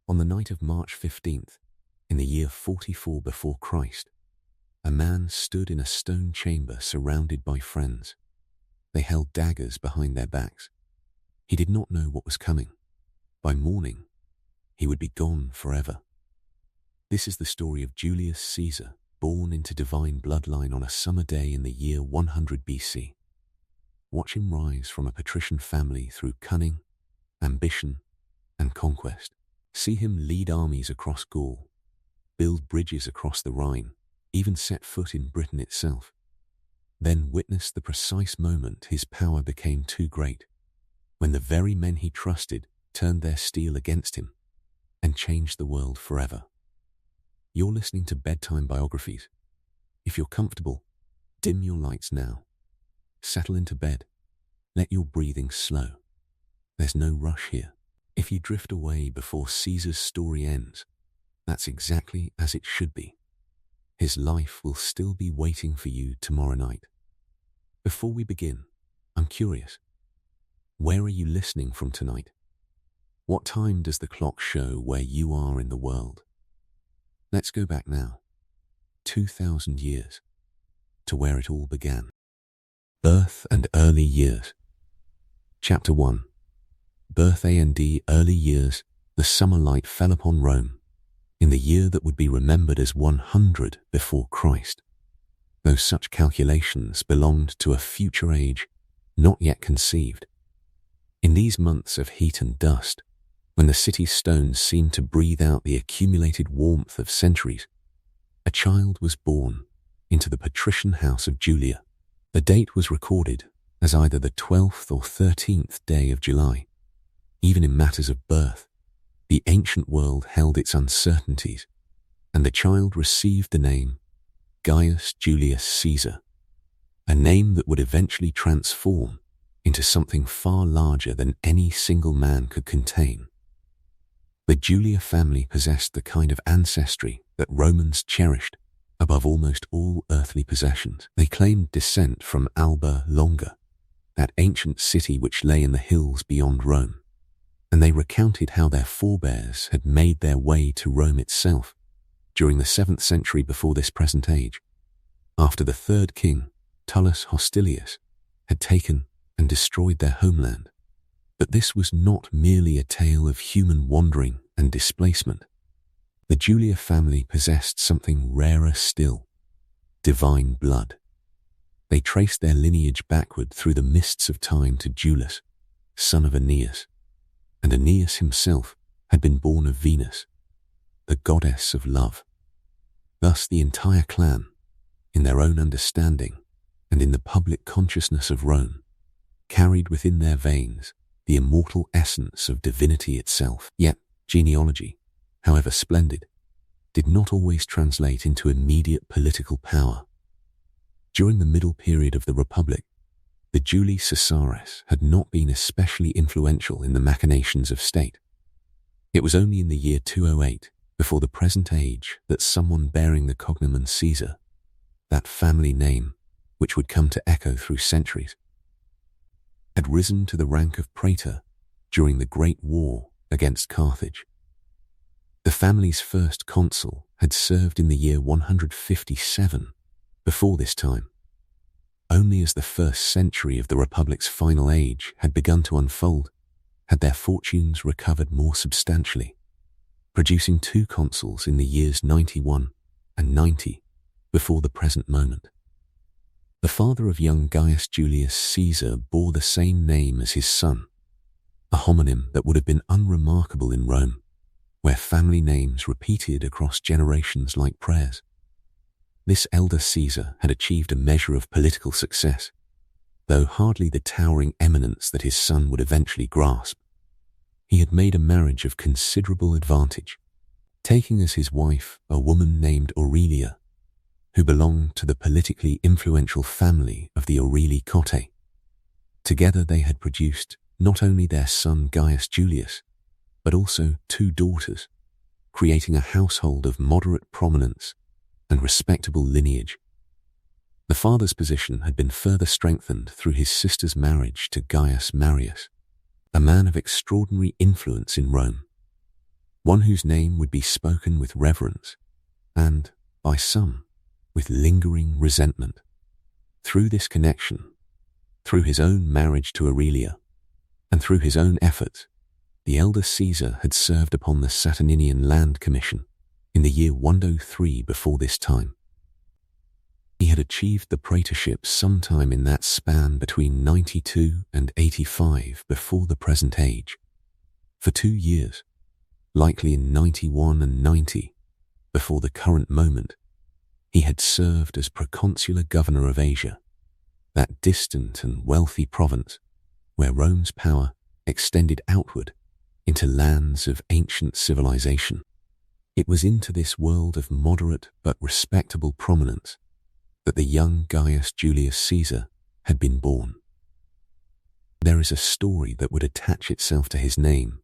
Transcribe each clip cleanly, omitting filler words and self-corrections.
On the night of March 15th, in the year 44 before Christ, a man stood in a stone chamber surrounded by friends. They held daggers behind their backs. He did not know what was coming. By morning, he would be gone forever. This is the story of Julius Caesar, born into divine bloodline on a summer day in the year 100 BC. Watch him rise from a patrician family through cunning, ambition, and conquest. See him lead armies across Gaul, build bridges across the Rhine, even set foot in Britain itself. Then witness the precise moment his power became too great, when the very men he trusted turned their steel against him and changed the world forever. You're listening to Bedtime Biographies. If you're comfortable, dim your lights now. Settle into bed. Let your breathing slow. There's no rush here. If you drift away before Caesar's story ends, that's exactly as it should be. His life will still be waiting for you tomorrow night. Before we begin, I'm curious. Where are you listening from tonight? What time does the clock show where you are in the world? Let's go back now, 2,000 years, to where it all began. Birth and early years. Chapter 1. Birth A&D Early years. The summer light fell upon Rome, in the year that would be remembered as 100 before Christ, though such calculations belonged to a future age not yet conceived. In these months of heat and dust, when the city's stones seemed to breathe out the accumulated warmth of centuries, a child was born into the patrician house of Julia. The date was recorded as either the 12th or 13th day of July. Even in matters of birth, the ancient world held its uncertainties, and the child received the name Gaius Julius Caesar, a name that would eventually transform into something far larger than any single man could contain. The Julia family possessed the kind of ancestry that Romans cherished above almost all earthly possessions. They claimed descent from Alba Longa, that ancient city which lay in the hills beyond Rome, and they recounted how their forebears had made their way to Rome itself during the 7th century before this present age, after the third king, Tullus Hostilius, had taken and destroyed their homeland. But this was not merely a tale of human wandering and displacement. The Julia family possessed something rarer still: divine blood. They traced their lineage backward through the mists of time to Julius, son of Aeneas, and Aeneas himself had been born of Venus, the goddess of love. Thus the entire clan, in their own understanding and in the public consciousness of Rome, carried within their veins the immortal essence of divinity itself. Yet genealogy, however splendid, did not always translate into immediate political power. During the middle period of the Republic, the Julii Caesaris had not been especially influential in the machinations of state. It was only in the year 208, before the present age, that someone bearing the cognomen Caesar, that family name which would come to echo through centuries, had risen to the rank of praetor during the Great War against Carthage. The family's first consul had served in the year 157 before this time. Only as the first century of the Republic's final age had begun to unfold had their fortunes recovered more substantially, producing 2 consuls in the years 91 and 90 before the present moment. The father of young Gaius Julius Caesar bore the same name as his son, a homonym that would have been unremarkable in Rome, where family names repeated across generations like prayers. This elder Caesar had achieved a measure of political success, though hardly the towering eminence that his son would eventually grasp. He had made a marriage of considerable advantage, taking as his wife a woman named Aurelia, who belonged to the politically influential family of the Aureli Cottae. Together they had produced not only their son Gaius Julius, but also 2 daughters, creating a household of moderate prominence and respectable lineage. The father's position had been further strengthened through his sister's marriage to Gaius Marius, a man of extraordinary influence in Rome. one whose name would be spoken with reverence and, by some, with lingering resentment. Through this connection, through his own marriage to Aurelia, and through his own efforts, the elder Caesar had served upon the Saturninian Land Commission in the year 103 before this time. He had achieved the praetorship sometime in that span between 92 and 85 before the present age. For 2 years, likely in 91 and 90, before the current moment, he had served as proconsular governor of Asia, that distant and wealthy province where Rome's power extended outward into lands of ancient civilization. It was into this world of moderate but respectable prominence that the young Gaius Julius Caesar had been born. There is a story that would attach itself to his name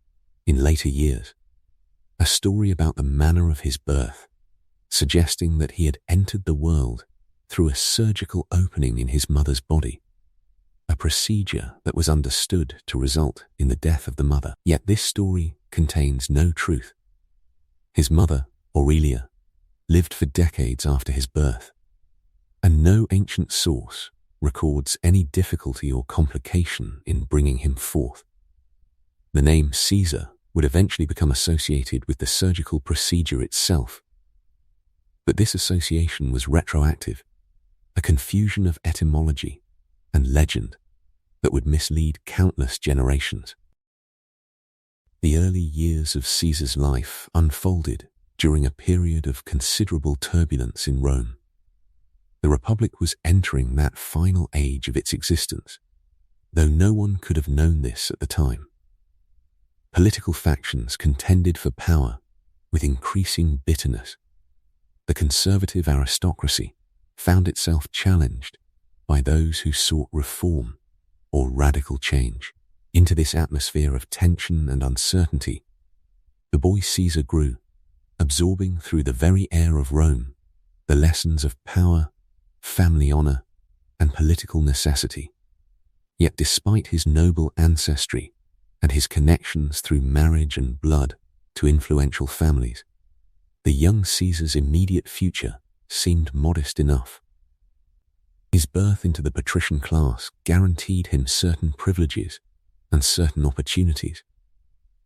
in later years, a story about the manner of his birth, suggesting that he had entered the world through a surgical opening in his mother's body, a procedure that was understood to result in the death of the mother. Yet this story contains no truth. His mother, Aurelia, lived for decades after his birth, and no ancient source records any difficulty or complication in bringing him forth. The name Caesar would eventually become associated with the surgical procedure itself, but this association was retroactive, a confusion of etymology and legend that would mislead countless generations. The early years of Caesar's life unfolded during a period of considerable turbulence in Rome. The Republic was entering that final age of its existence, though no one could have known this at the time. Political factions contended for power with increasing bitterness. The conservative aristocracy found itself challenged by those who sought reform or radical change. Into this atmosphere of tension and uncertainty, the boy Caesar grew, absorbing through the very air of Rome the lessons of power, family honor, and political necessity. Yet despite his noble ancestry and his connections through marriage and blood to influential families, the young Caesar's immediate future seemed modest enough. His birth into the patrician class guaranteed him certain privileges and certain opportunities,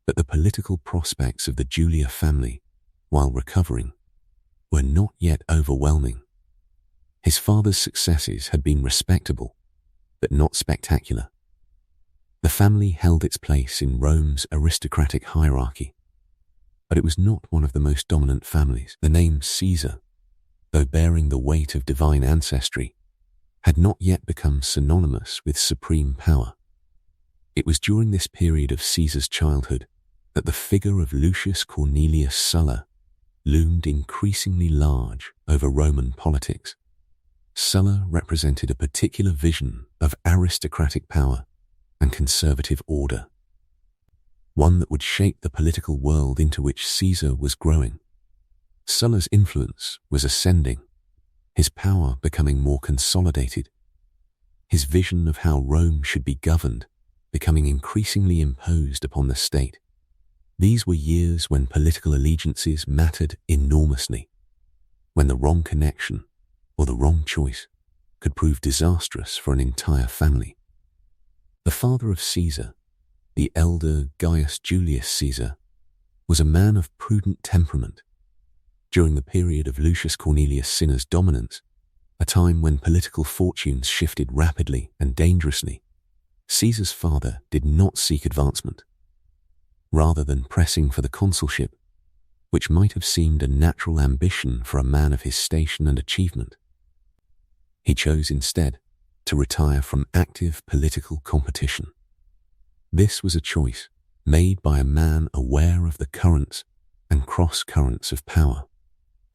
but the political prospects of the Julia family, while recovering, were not yet overwhelming. His father's successes had been respectable, but not spectacular. The family held its place in Rome's aristocratic hierarchy, but it was not one of the most dominant families. The name Caesar, though bearing the weight of divine ancestry, had not yet become synonymous with supreme power. It was during this period of Caesar's childhood that the figure of Lucius Cornelius Sulla loomed increasingly large over Roman politics. Sulla represented a particular vision of aristocratic power and conservative order, one that would shape the political world into which Caesar was growing. Sulla's influence was ascending, his power becoming more consolidated, his vision of how Rome should be governed becoming increasingly imposed upon the state. These were years when political allegiances mattered enormously, when the wrong connection or the wrong choice could prove disastrous for an entire family. The father of Caesar, the elder Gaius Julius Caesar, was a man of prudent temperament. During the period of Lucius Cornelius Cinna's dominance, a time when political fortunes shifted rapidly and dangerously, Caesar's father did not seek advancement. Rather than pressing for the consulship, which might have seemed a natural ambition for a man of his station and achievement, he chose instead to retire from active political competition. This was a choice made by a man aware of the currents and cross-currents of power,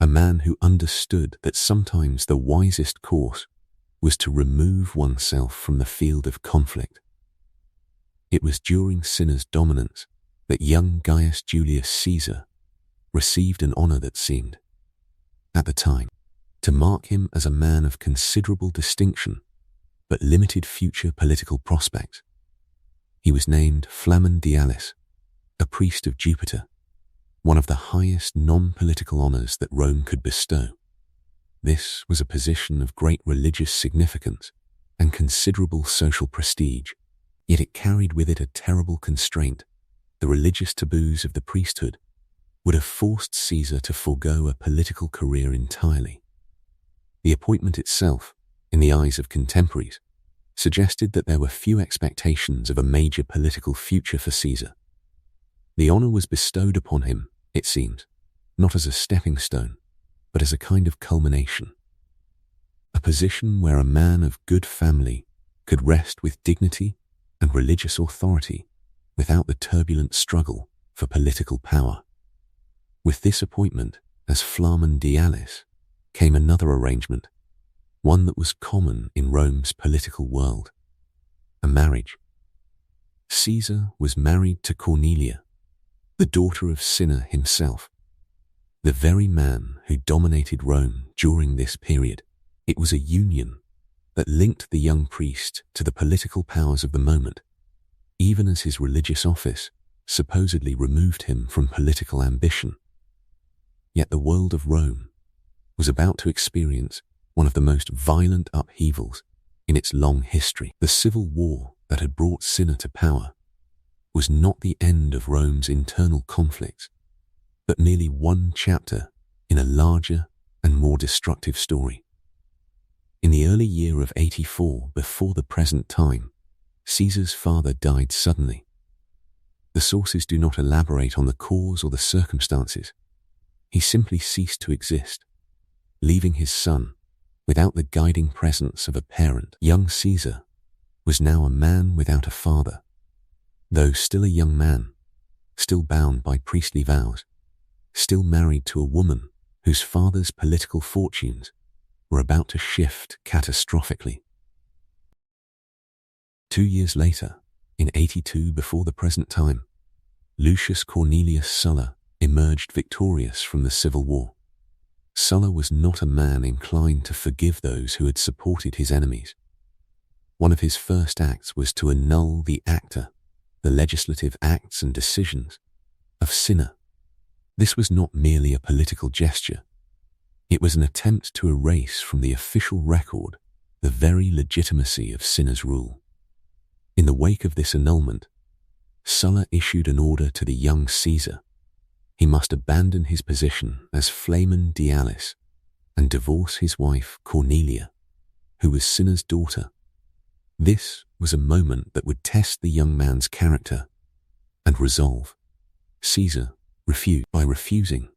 a man who understood that sometimes the wisest course was to remove oneself from the field of conflict. It was during Cinna's dominance that young Gaius Julius Caesar received an honor that seemed, at the time, to mark him as a man of considerable distinction but limited future political prospects. He was named Flamen Dialis, a priest of Jupiter, one of the highest non-political honors that Rome could bestow. This was a position of great religious significance and considerable social prestige, yet it carried with it a terrible constraint. The religious taboos of the priesthood would have forced Caesar to forego a political career entirely. The appointment itself, in the eyes of contemporaries, suggested that there were few expectations of a major political future for Caesar. The honor was bestowed upon him, it seems, not as a stepping stone, but as a kind of culmination. A position where a man of good family could rest with dignity and religious authority without the turbulent struggle for political power. With this appointment as Flamen Dialis came another arrangement, one that was common in Rome's political world: a marriage. Caesar was married to Cornelia, the daughter of Cinna himself, the very man who dominated Rome during this period. It was a union that linked the young priest to the political powers of the moment, even as his religious office supposedly removed him from political ambition. Yet the world of Rome was about to experience one of the most violent upheavals in its long history. The civil war that had brought Cinna to power was not the end of Rome's internal conflicts, but merely one chapter in a larger and more destructive story. In the early year of 84 before the present time, Caesar's father died suddenly. The sources do not elaborate on the cause or the circumstances. He simply ceased to exist, leaving his son without the guiding presence of a parent. Young Caesar was now a man without a father. Though still a young man, still bound by priestly vows, still married to a woman whose father's political fortunes were about to shift catastrophically. 2 years later, in 82 before the present time, Lucius Cornelius Sulla emerged victorious from the civil war. Sulla was not a man inclined to forgive those who had supported his enemies. One of his first acts was to annul the acta, the legislative acts and decisions, of Cinna. This was not merely a political gesture. It was an attempt to erase from the official record the very legitimacy of Cinna's rule. In the wake of this annulment, Sulla issued an order to the young Caesar. He must abandon his position as Flamen Dialis and divorce his wife Cornelia, who was Cinna's daughter. This was a moment that would test the young man's character and resolve. Caesar refused. By refusing,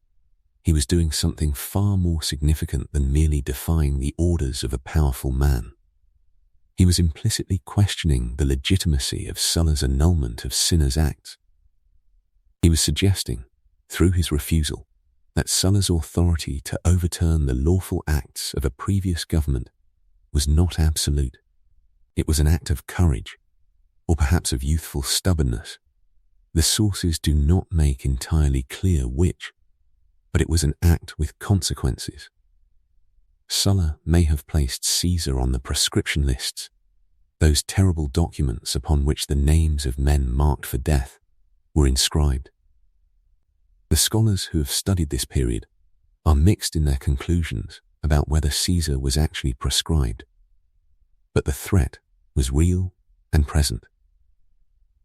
he was doing something far more significant than merely defying the orders of a powerful man. He was implicitly questioning the legitimacy of Sulla's annulment of Cinna's acts. He was suggesting, through his refusal, that Sulla's authority to overturn the lawful acts of a previous government was not absolute. It was an act of courage, or perhaps of youthful stubbornness. The sources do not make entirely clear which, but it was an act with consequences. Sulla may have placed Caesar on the proscription lists, those terrible documents upon which the names of men marked for death were inscribed. The scholars who have studied this period are mixed in their conclusions about whether Caesar was actually proscribed, but the threat was real and present.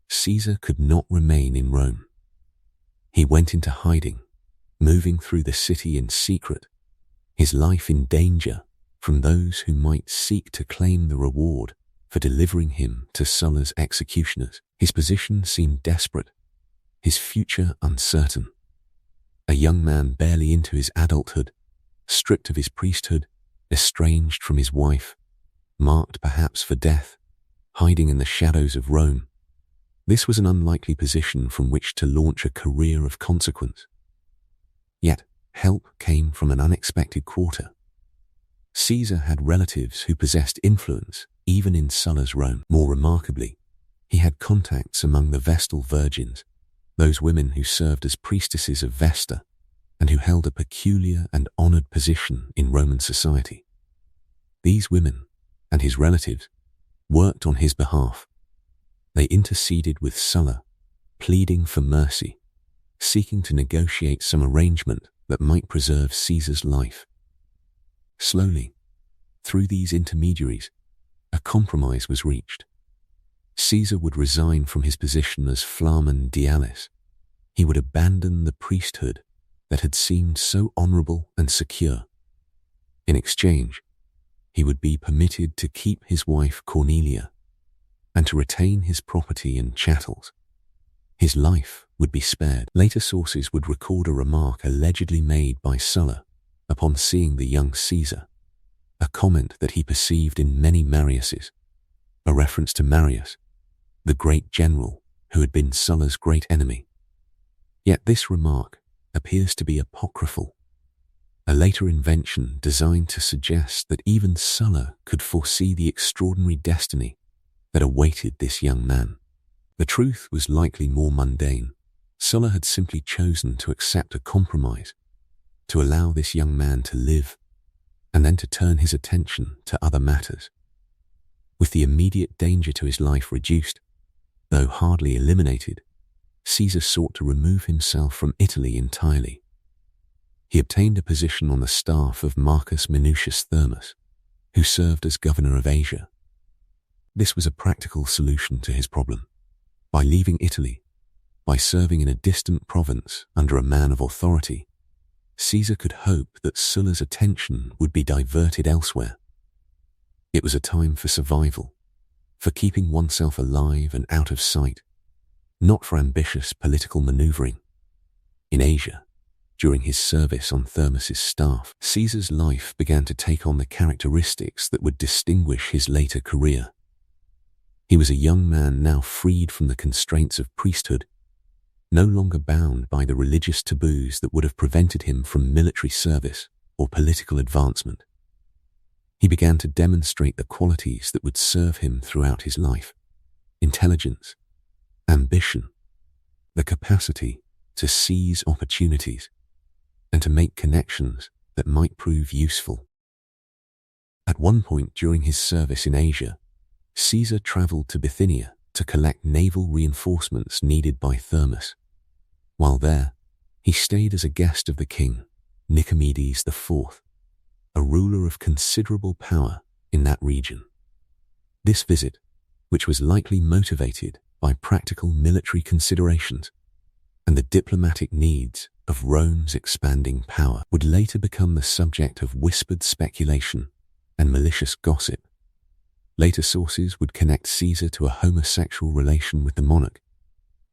Caesar could not remain in Rome. He went into hiding, moving through the city in secret, his life in danger from those who might seek to claim the reward for delivering him to Sulla's executioners. His position seemed desperate, his future uncertain. A young man barely into his adulthood, stripped of his priesthood, estranged from his wife, marked perhaps for death, hiding in the shadows of Rome. This was an unlikely position from which to launch a career of consequence. Yet, help came from an unexpected quarter. Caesar had relatives who possessed influence even in Sulla's Rome. More remarkably, he had contacts among the Vestal virgins, those women who served as priestesses of Vesta and who held a peculiar and honored position in Roman society. These women and his relatives worked on his behalf. They interceded with Sulla, pleading for mercy, seeking to negotiate some arrangement that might preserve Caesar's life. Slowly, through these intermediaries, a compromise was reached. Caesar would resign from his position as Flamen Dialis. He would abandon the priesthood that had seemed so honorable and secure. In exchange, he would be permitted to keep his wife Cornelia and to retain his property and chattels. His life would be spared. Later sources would record a remark allegedly made by Sulla upon seeing the young Caesar, a comment that he perceived in many Mariuses, a reference to Marius, the great general who had been Sulla's great enemy. Yet this remark appears to be apocryphal, a later invention designed to suggest that even Sulla could foresee the extraordinary destiny that awaited this young man. The truth was likely more mundane. Sulla had simply chosen to accept a compromise, to allow this young man to live, and then to turn his attention to other matters. With the immediate danger to his life reduced, though hardly eliminated, Caesar sought to remove himself from Italy entirely. He obtained a position on the staff of Marcus Minucius Thermus, who served as governor of Asia. This was a practical solution to his problem. By leaving Italy, by serving in a distant province under a man of authority, Caesar could hope that Sulla's attention would be diverted elsewhere. It was a time for survival, for keeping oneself alive and out of sight, not for ambitious political maneuvering. In Asia, during his service on Thermus's staff, Caesar's life began to take on the characteristics that would distinguish his later career. He was a young man now freed from the constraints of priesthood, no longer bound by the religious taboos that would have prevented him from military service or political advancement. He began to demonstrate the qualities that would serve him throughout his life: intelligence, ambition, the capacity to seize opportunities, and to make connections that might prove useful. At one point during his service in Asia, Caesar traveled to Bithynia to collect naval reinforcements needed by Thermus. While there, he stayed as a guest of the king, Nicomedes IV, a ruler of considerable power in that region. This visit, which was likely motivated by practical military considerations and the diplomatic needs of Rome's expanding power, would later become the subject of whispered speculation and malicious gossip. Later sources would connect Caesar to a homosexual relation with the monarch,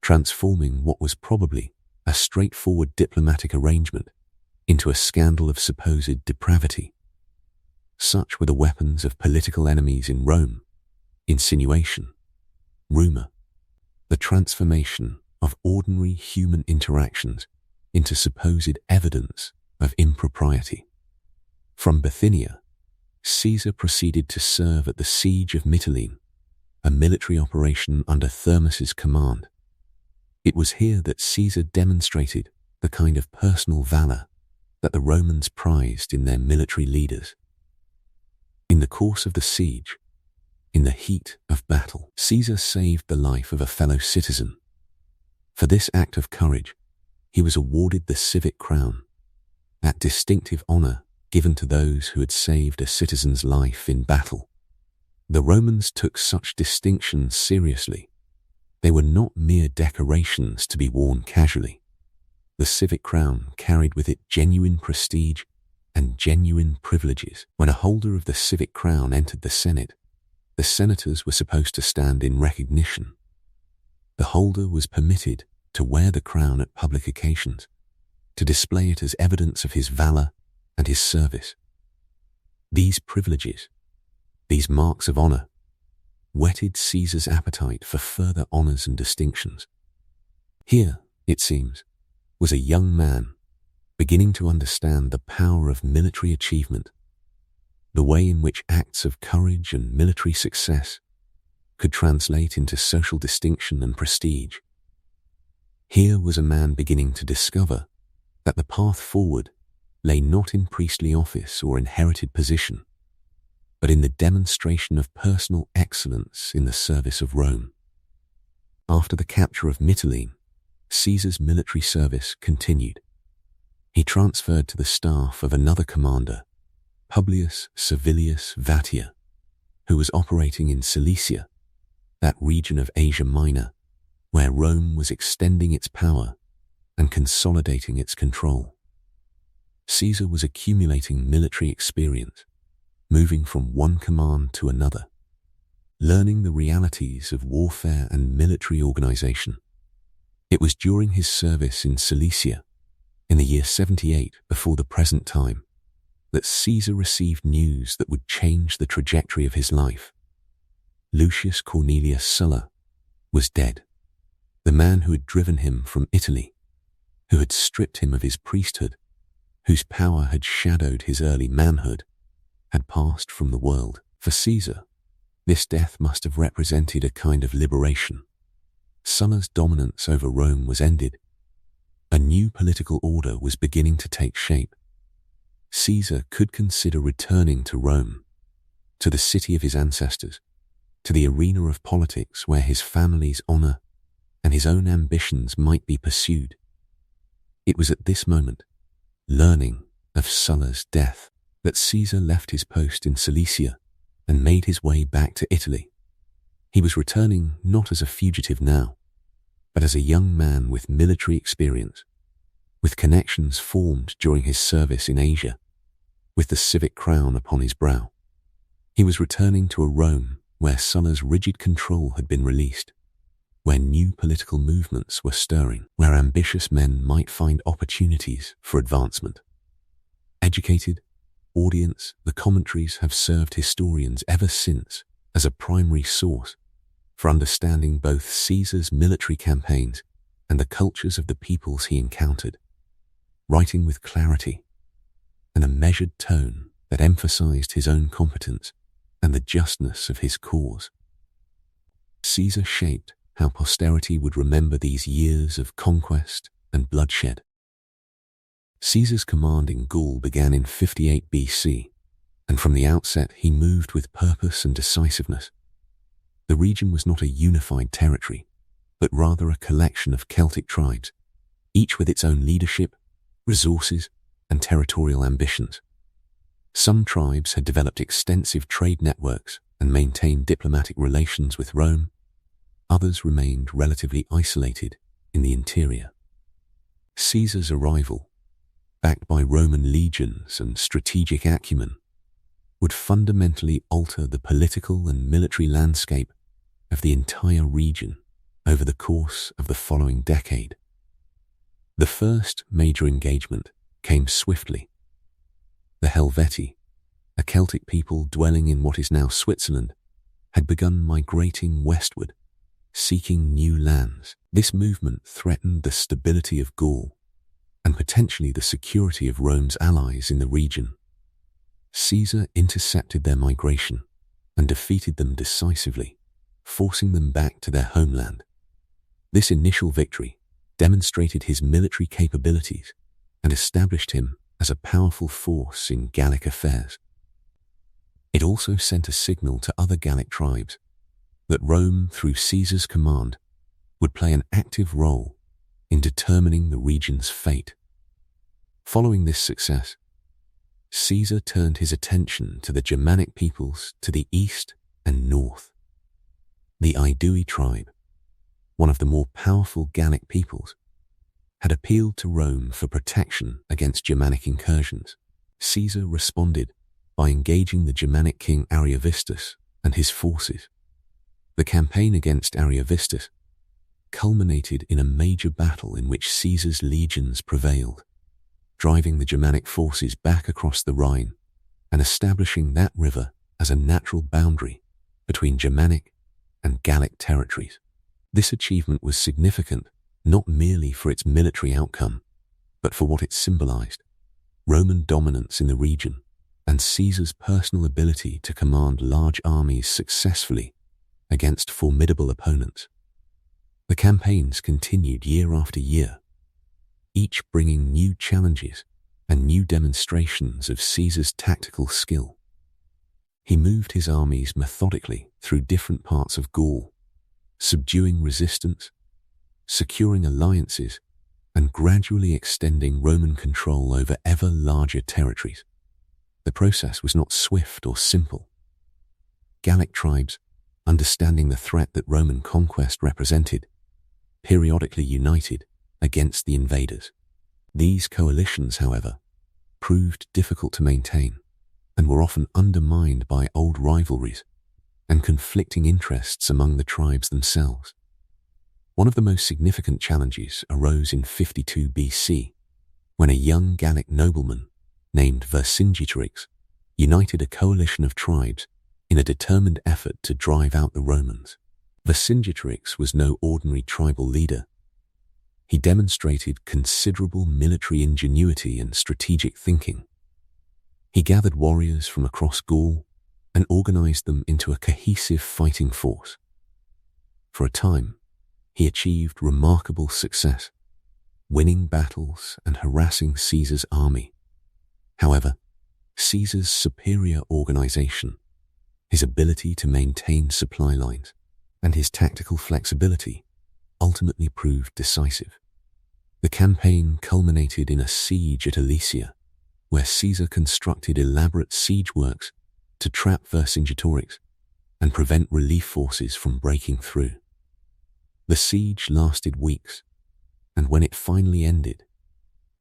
transforming what was probably a straightforward diplomatic arrangement into a scandal of supposed depravity. Such were the weapons of political enemies in Rome: insinuation, rumor, the transformation of ordinary human interactions into supposed evidence of impropriety. From Bithynia, Caesar proceeded to serve at the siege of Mytilene, a military operation under Thermus's command. It was here that Caesar demonstrated the kind of personal valor that the Romans prized in their military leaders. In the course of the siege, in the heat of battle, Caesar saved the life of a fellow citizen. For this act of courage, he was awarded the civic crown, that distinctive honor given to those who had saved a citizen's life in battle. The Romans took such distinctions seriously. They were not mere decorations to be worn casually. The civic crown carried with it genuine prestige and genuine privileges. When a holder of the civic crown entered the Senate, the senators were supposed to stand in recognition. The holder was permitted to wear the crown at public occasions, to display it as evidence of his valor and his service. These privileges, these marks of honor, whetted Caesar's appetite for further honors and distinctions. Here, it seems, was a young man beginning to understand the power of military achievement, the way in which acts of courage and military success could translate into social distinction and prestige. Here was a man beginning to discover that the path forward lay not in priestly office or inherited position, but in the demonstration of personal excellence in the service of Rome. After the capture of Mytilene, Caesar's military service continued. He transferred to the staff of another commander, Publius Servilius Vatia, who was operating in Cilicia, that region of Asia Minor, where Rome was extending its power and consolidating its control. Caesar was accumulating military experience, moving from one command to another, learning the realities of warfare and military organization. It was during his service in Cilicia, in the year 78 before the present time, that Caesar received news that would change the trajectory of his life. Lucius Cornelius Sulla was dead. The man who had driven him from Italy, who had stripped him of his priesthood, whose power had shadowed his early manhood, had passed from the world. For Caesar, this death must have represented a kind of liberation. Sulla's dominance over Rome was ended. A new political order was beginning to take shape. Caesar could consider returning to Rome, to the city of his ancestors, to the arena of politics where his family's honor and his own ambitions might be pursued. It was at this moment, learning of Sulla's death, that Caesar left his post in Cilicia and made his way back to Italy. He was returning not as a fugitive now, but as a young man with military experience, with connections formed during his service in Asia, with the civic crown upon his brow. He was returning to a Rome where Sulla's rigid control had been released, where new political movements were stirring, where ambitious men might find opportunities for advancement. Educated, audience, the commentaries have served historians ever since as a primary source for understanding both Caesar's military campaigns and the cultures of the peoples he encountered, writing with clarity and a measured tone that emphasized his own competence and the justness of his cause. Caesar shaped how posterity would remember these years of conquest and bloodshed. Caesar's command in Gaul began in 58 BC, and from the outset he moved with purpose and decisiveness. The region was not a unified territory, but rather a collection of Celtic tribes, each with its own leadership, resources, and territorial ambitions. Some tribes had developed extensive trade networks and maintained diplomatic relations with Rome. Others remained relatively isolated in the interior. Caesar's arrival, backed by Roman legions and strategic acumen, would fundamentally alter the political and military landscape of the entire region over the course of the following decade. The first major engagement came swiftly. The Helvetii, a Celtic people dwelling in what is now Switzerland, had begun migrating westward, seeking new lands. This movement threatened the stability of Gaul and potentially the security of Rome's allies in the region. Caesar intercepted their migration and defeated them decisively, forcing them back to their homeland. This initial victory demonstrated his military capabilities and established him as a powerful force in Gallic affairs. It also sent a signal to other Gallic tribes that Rome, through Caesar's command, would play an active role in determining the region's fate. Following this success, Caesar turned his attention to the Germanic peoples to the east and north. The Aedui tribe, one of the more powerful Gallic peoples, had appealed to Rome for protection against Germanic incursions. Caesar responded by engaging the Germanic king Ariovistus and his forces. The campaign against Ariovistus culminated in a major battle in which Caesar's legions prevailed, driving the Germanic forces back across the Rhine and establishing that river as a natural boundary between Germanic and Gallic territories. This achievement was significant not merely for its military outcome, but for what it symbolized: Roman dominance in the region and Caesar's personal ability to command large armies successfully against formidable opponents. The campaigns continued year after year, each bringing new challenges and new demonstrations of Caesar's tactical skill. He moved his armies methodically through different parts of Gaul, subduing resistance, securing alliances and gradually extending Roman control over ever larger territories. The process was not swift or simple. Gallic tribes, understanding the threat that Roman conquest represented, periodically united against the invaders. These coalitions, however, proved difficult to maintain and were often undermined by old rivalries and conflicting interests among the tribes themselves. One of the most significant challenges arose in 52 BC, when a young Gallic nobleman named Vercingetorix united a coalition of tribes in a determined effort to drive out the Romans. Vercingetorix was no ordinary tribal leader. He demonstrated considerable military ingenuity and strategic thinking. He gathered warriors from across Gaul and organized them into a cohesive fighting force. For a time, he achieved remarkable success, winning battles and harassing Caesar's army. However, Caesar's superior organization, his ability to maintain supply lines, and his tactical flexibility ultimately proved decisive. The campaign culminated in a siege at Alesia, where Caesar constructed elaborate siege works to trap Vercingetorix and prevent relief forces from breaking through. The siege lasted weeks, and when it finally ended,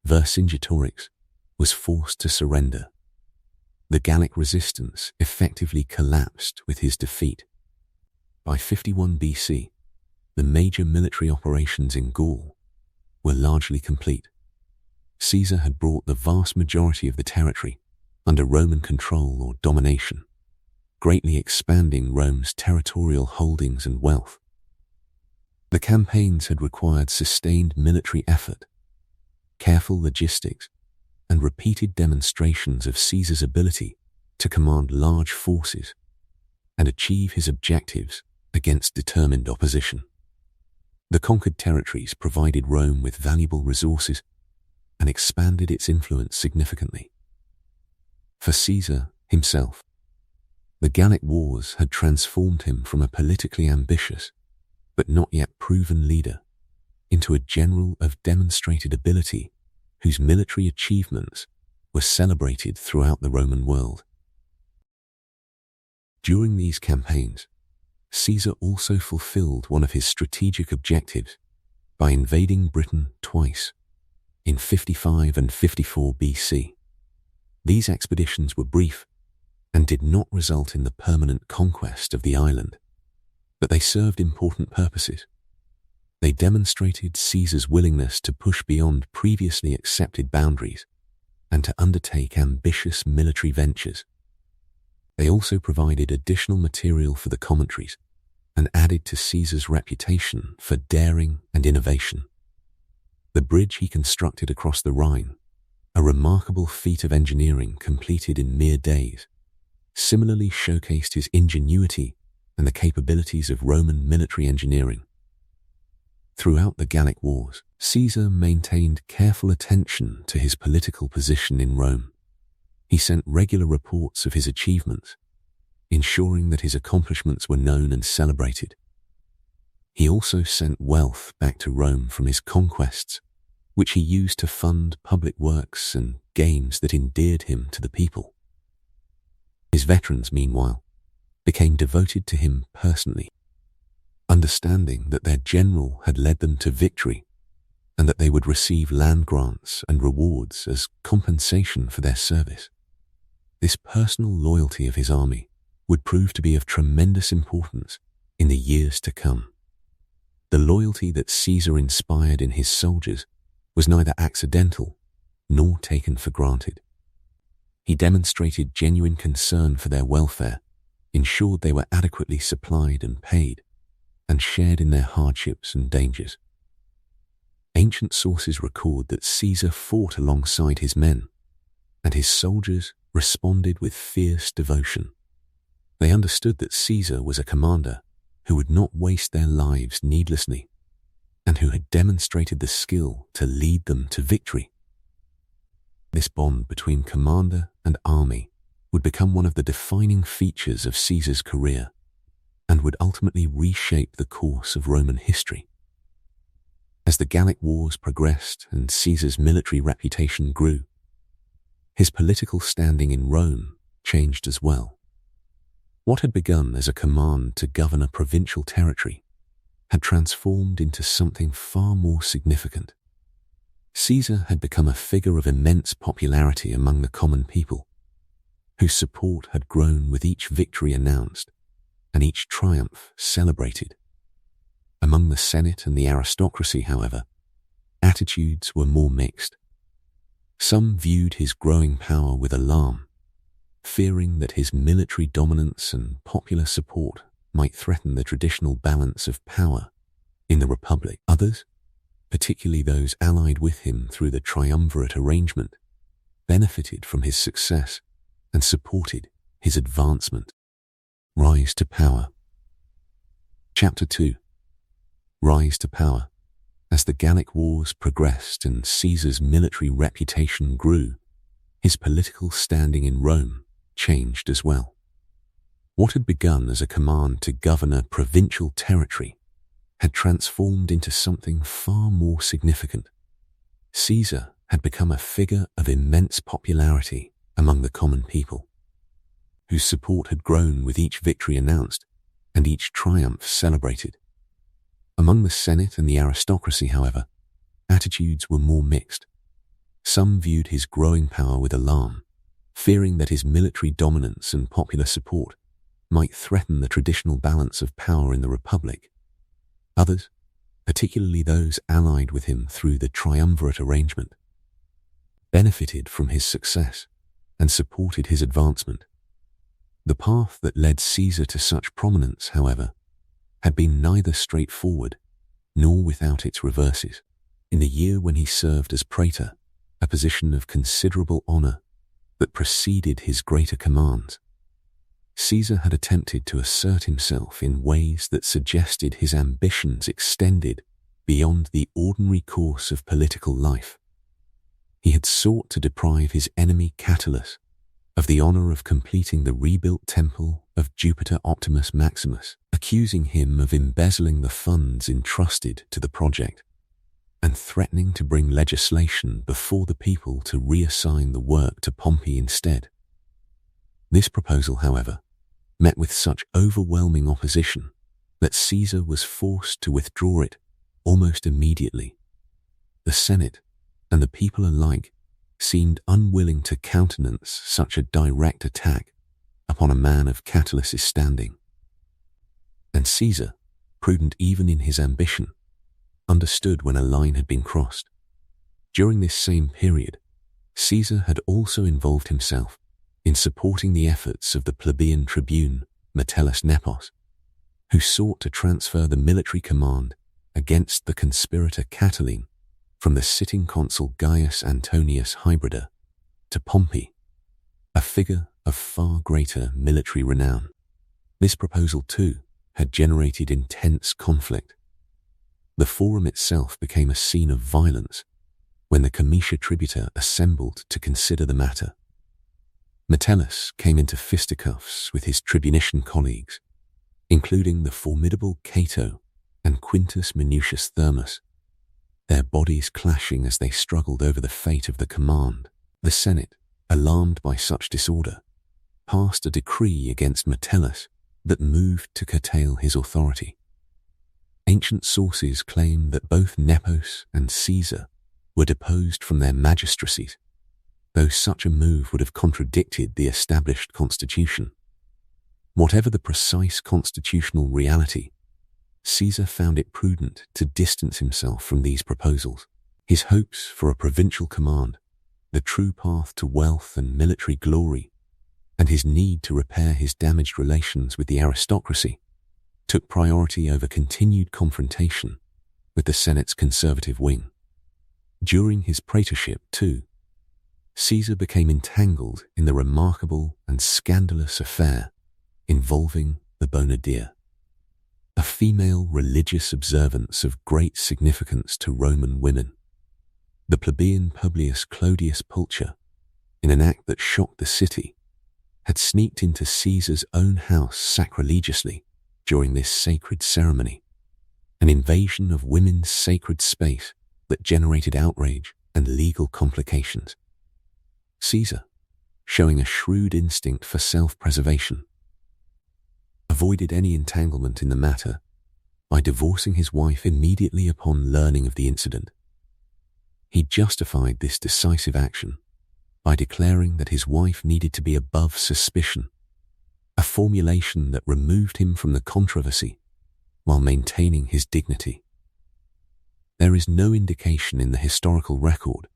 Vercingetorix was forced to surrender. The Gallic resistance effectively collapsed with his defeat. By 51 BC, the major military operations in Gaul were largely complete. Caesar had brought the vast majority of the territory under Roman control or domination, greatly expanding Rome's territorial holdings and wealth. The campaigns had required sustained military effort, careful logistics, and repeated demonstrations of Caesar's ability to command large forces and achieve his objectives against determined opposition. The conquered territories provided Rome with valuable resources and expanded its influence significantly. For Caesar himself, the Gallic Wars had transformed him from a politically ambitious but not yet proven leader into a general of demonstrated ability whose military achievements were celebrated throughout the Roman world. During these campaigns, Caesar also fulfilled one of his strategic objectives by invading Britain twice, in 55 and 54 BC. These expeditions were brief and did not result in the permanent conquest of the island, but they served important purposes. They demonstrated Caesar's willingness to push beyond previously accepted boundaries and to undertake ambitious military ventures. They also provided additional material for the commentaries and added to Caesar's reputation for daring and innovation. The bridge he constructed across the Rhine, a remarkable feat of engineering completed in mere days, similarly showcased his ingenuity and the capabilities of Roman military engineering. Throughout the Gallic Wars, Caesar maintained careful attention to his political position in Rome. He sent regular reports of his achievements, ensuring that his accomplishments were known and celebrated. He also sent wealth back to Rome from his conquests, which he used to fund public works and games that endeared him to the people. His veterans, meanwhile, became devoted to him personally, understanding that their general had led them to victory and that they would receive land grants and rewards as compensation for their service. This personal loyalty of his army would prove to be of tremendous importance in the years to come. The loyalty that Caesar inspired in his soldiers was neither accidental nor taken for granted. He demonstrated genuine concern for their welfare, ensured they were adequately supplied and paid, and shared in their hardships and dangers. Ancient sources record that Caesar fought alongside his men, and his soldiers responded with fierce devotion. They understood that Caesar was a commander who would not waste their lives needlessly, and who had demonstrated the skill to lead them to victory. This bond between commander and army would become one of the defining features of Caesar's career, and would ultimately reshape the course of Roman history. As the Gallic Wars progressed and Caesar's military reputation grew, his political standing in Rome changed as well. What had begun as a command to govern a provincial territory had transformed into something far more significant. Caesar had become a figure of immense popularity among the common people, whose support had grown with each victory announced and each triumph celebrated. Among the Senate and the aristocracy, however, attitudes were more mixed. Some viewed his growing power with alarm, fearing that his military dominance and popular support might threaten the traditional balance of power in the Republic. Others, particularly those allied with him through the triumvirate arrangement, benefited from his success and supported his advancement. Rise to power. Chapter 2. Rise to power. As the Gallic Wars progressed and Caesar's military reputation grew, his political standing in Rome changed as well. What had begun as a command to govern a provincial territory had transformed into something far more significant. Caesar had become a figure of immense popularity among the common people, whose support had grown with each victory announced and each triumph celebrated. Among the Senate and the aristocracy, however, attitudes were more mixed. Some viewed his growing power with alarm, fearing that his military dominance and popular support might threaten the traditional balance of power in the Republic. Others, particularly those allied with him through the triumvirate arrangement, benefited from his success and supported his advancement. The path that led Caesar to such prominence, however, had been neither straightforward nor without its reverses. In the year when he served as praetor, a position of considerable honor that preceded his greater commands, Caesar had attempted to assert himself in ways that suggested his ambitions extended beyond the ordinary course of political life. He had sought to deprive his enemy Catulus of the honor of completing the rebuilt temple of Jupiter Optimus Maximus, accusing him of embezzling the funds entrusted to the project, and threatening to bring legislation before the people to reassign the work to Pompey instead. This proposal, however, met with such overwhelming opposition that Caesar was forced to withdraw it almost immediately. The Senate and the people alike seemed unwilling to countenance such a direct attack upon a man of Catulus's standing. And Caesar, prudent even in his ambition, understood when a line had been crossed. During this same period, Caesar had also involved himself in supporting the efforts of the plebeian tribune Metellus Nepos, who sought to transfer the military command against the conspirator Catiline from the sitting consul Gaius Antonius Hybrida to Pompey, a figure of far greater military renown. This proposal, too, had generated intense conflict. The forum itself became a scene of violence when the comitia tributa assembled to consider the matter. Metellus came into fisticuffs with his tribunician colleagues, including the formidable Cato and Quintus Minucius Thermus, their bodies clashing as they struggled over the fate of the command. The Senate, alarmed by such disorder, passed a decree against Metellus that moved to curtail his authority. Ancient sources claim that both Nepos and Caesar were deposed from their magistracies, though such a move would have contradicted the established constitution. Whatever the precise constitutional reality, Caesar found it prudent to distance himself from these proposals. His hopes for a provincial command, the true path to wealth and military glory, and his need to repair his damaged relations with the aristocracy took priority over continued confrontation with the Senate's conservative wing. During his praetorship, too, Caesar became entangled in the remarkable and scandalous affair involving the Bonadea, a female religious observance of great significance to Roman women. The plebeian Publius Clodius Pulcher, in an act that shocked the city, had sneaked into Caesar's own house sacrilegiously during this sacred ceremony. an invasion of women's sacred space that generated outrage and legal complications. Caesar, showing a shrewd instinct for self-preservation, avoided any entanglement in the matter by divorcing his wife immediately upon learning of the incident. He justified this decisive action by declaring that his wife needed to be above suspicion, a formulation that removed him from the controversy while maintaining his dignity. There is no indication in the historical record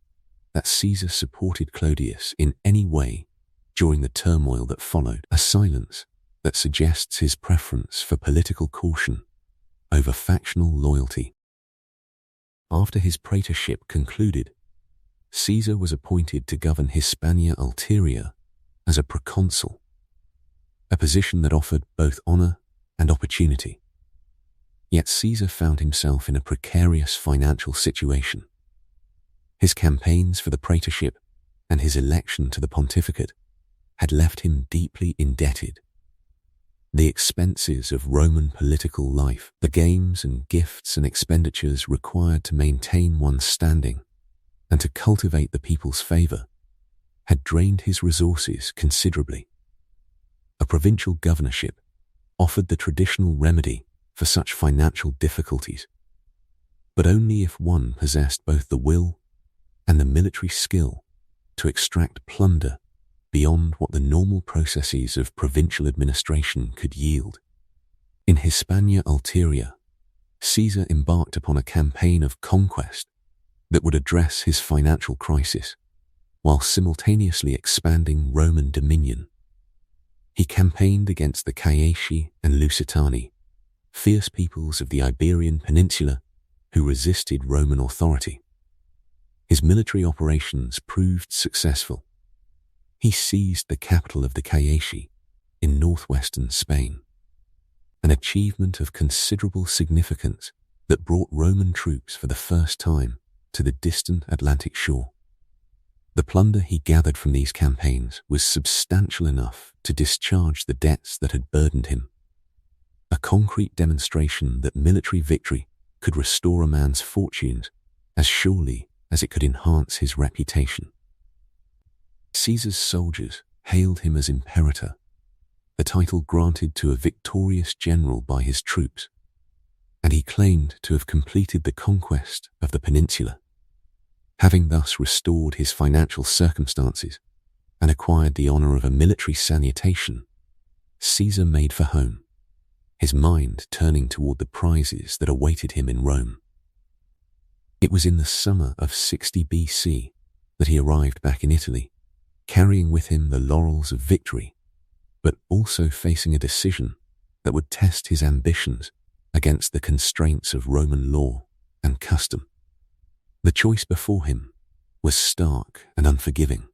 that Caesar supported Clodius in any way during the turmoil that followed, a silence that suggests his preference for political caution over factional loyalty. After his praetorship concluded, Caesar was appointed to govern Hispania Ulterior as a proconsul, a position that offered both honor and opportunity. Yet Caesar found himself in a precarious financial situation. His campaigns for the praetorship and his election to the pontificate had left him deeply indebted. The expenses of Roman political life, the games and gifts and expenditures required to maintain one's standing and to cultivate the people's favor, had drained his resources considerably. A provincial governorship offered the traditional remedy for such financial difficulties, but only if one possessed both the will and the military skill to extract plunder beyond what the normal processes of provincial administration could yield. In Hispania Ulterior, Caesar embarked upon a campaign of conquest that would address his financial crisis while simultaneously expanding Roman dominion. He campaigned against the Caesii and Lusitani, fierce peoples of the Iberian Peninsula who resisted Roman authority. His military operations proved successful. He seized the capital of the Caesii in northwestern Spain, an achievement of considerable significance that brought Roman troops for the first time to the distant Atlantic shore. The plunder he gathered from these campaigns was substantial enough to discharge the debts that had burdened him, a concrete demonstration that military victory could restore a man's fortunes as surely as it could enhance his reputation. Caesar's soldiers hailed him as imperator, the title granted to a victorious general by his troops, and he claimed to have completed the conquest of the peninsula. Having thus restored his financial circumstances and acquired the honor of a military salutation, Caesar made for home, his mind turning toward the prizes that awaited him in Rome. It was in the summer of 60 BC that he arrived back in Italy, carrying with him the laurels of victory, but also facing a decision that would test his ambitions against the constraints of Roman law and custom. The choice before him was stark and unforgiving,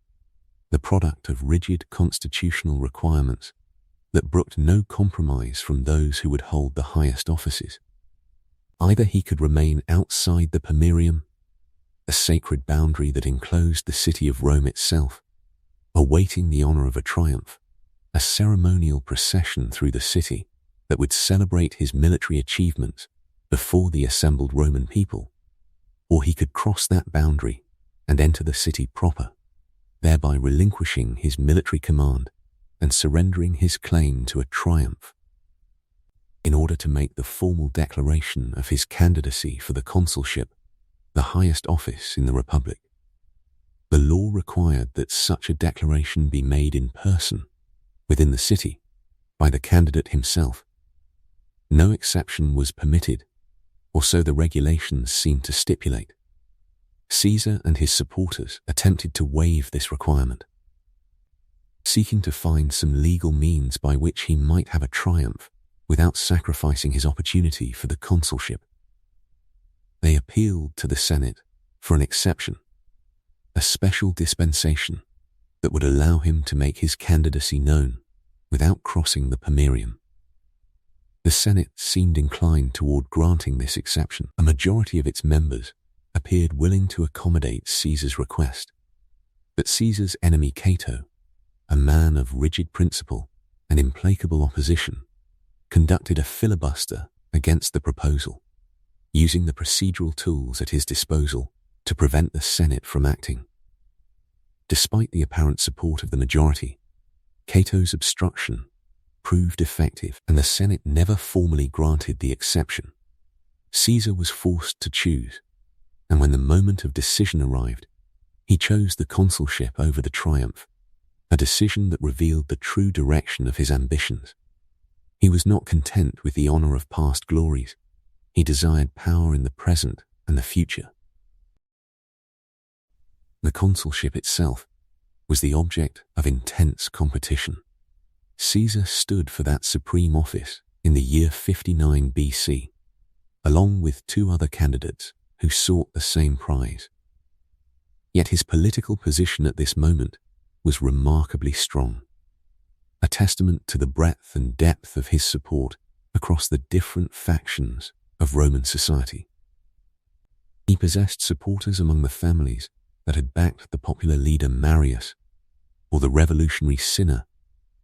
the product of rigid constitutional requirements that brooked no compromise from those who would hold the highest offices. Either he could remain outside the Pomerium, a sacred boundary that enclosed the city of Rome itself, awaiting the honor of a triumph, a ceremonial procession through the city that would celebrate his military achievements before the assembled Roman people, or he could cross that boundary and enter the city proper, thereby relinquishing his military command and surrendering his claim to a triumph. In order to make the formal declaration of his candidacy for the consulship, the highest office in the Republic, the law required that such a declaration be made in person, within the city, by the candidate himself. No exception was permitted, or so the regulations seemed to stipulate. Caesar and his supporters attempted to waive this requirement, seeking to find some legal means by which he might have a triumph without sacrificing his opportunity for the consulship. They appealed to the Senate for an exception, a special dispensation that would allow him to make his candidacy known without crossing the Pomerium. The Senate seemed inclined toward granting this exception. A majority of its members appeared willing to accommodate Caesar's request, but Caesar's enemy Cato, a man of rigid principle and implacable opposition, conducted a filibuster against the proposal, using the procedural tools at his disposal to prevent the Senate from acting. Despite the apparent support of the majority, Cato's obstruction proved effective, and the Senate never formally granted the exception. Caesar was forced to choose, and when the moment of decision arrived, he chose the consulship over the triumph, a decision that revealed the true direction of his ambitions. He was not content with the honor of past glories. He desired power in the present and the future. The consulship itself was the object of intense competition. Caesar stood for that supreme office in the year 59 BC, along with two other candidates who sought the same prize. Yet his political position at this moment was remarkably strong, a testament to the breadth and depth of his support across the different factions of Roman society. He possessed supporters among the families that had backed the popular leader Marius, or the revolutionary Cinna,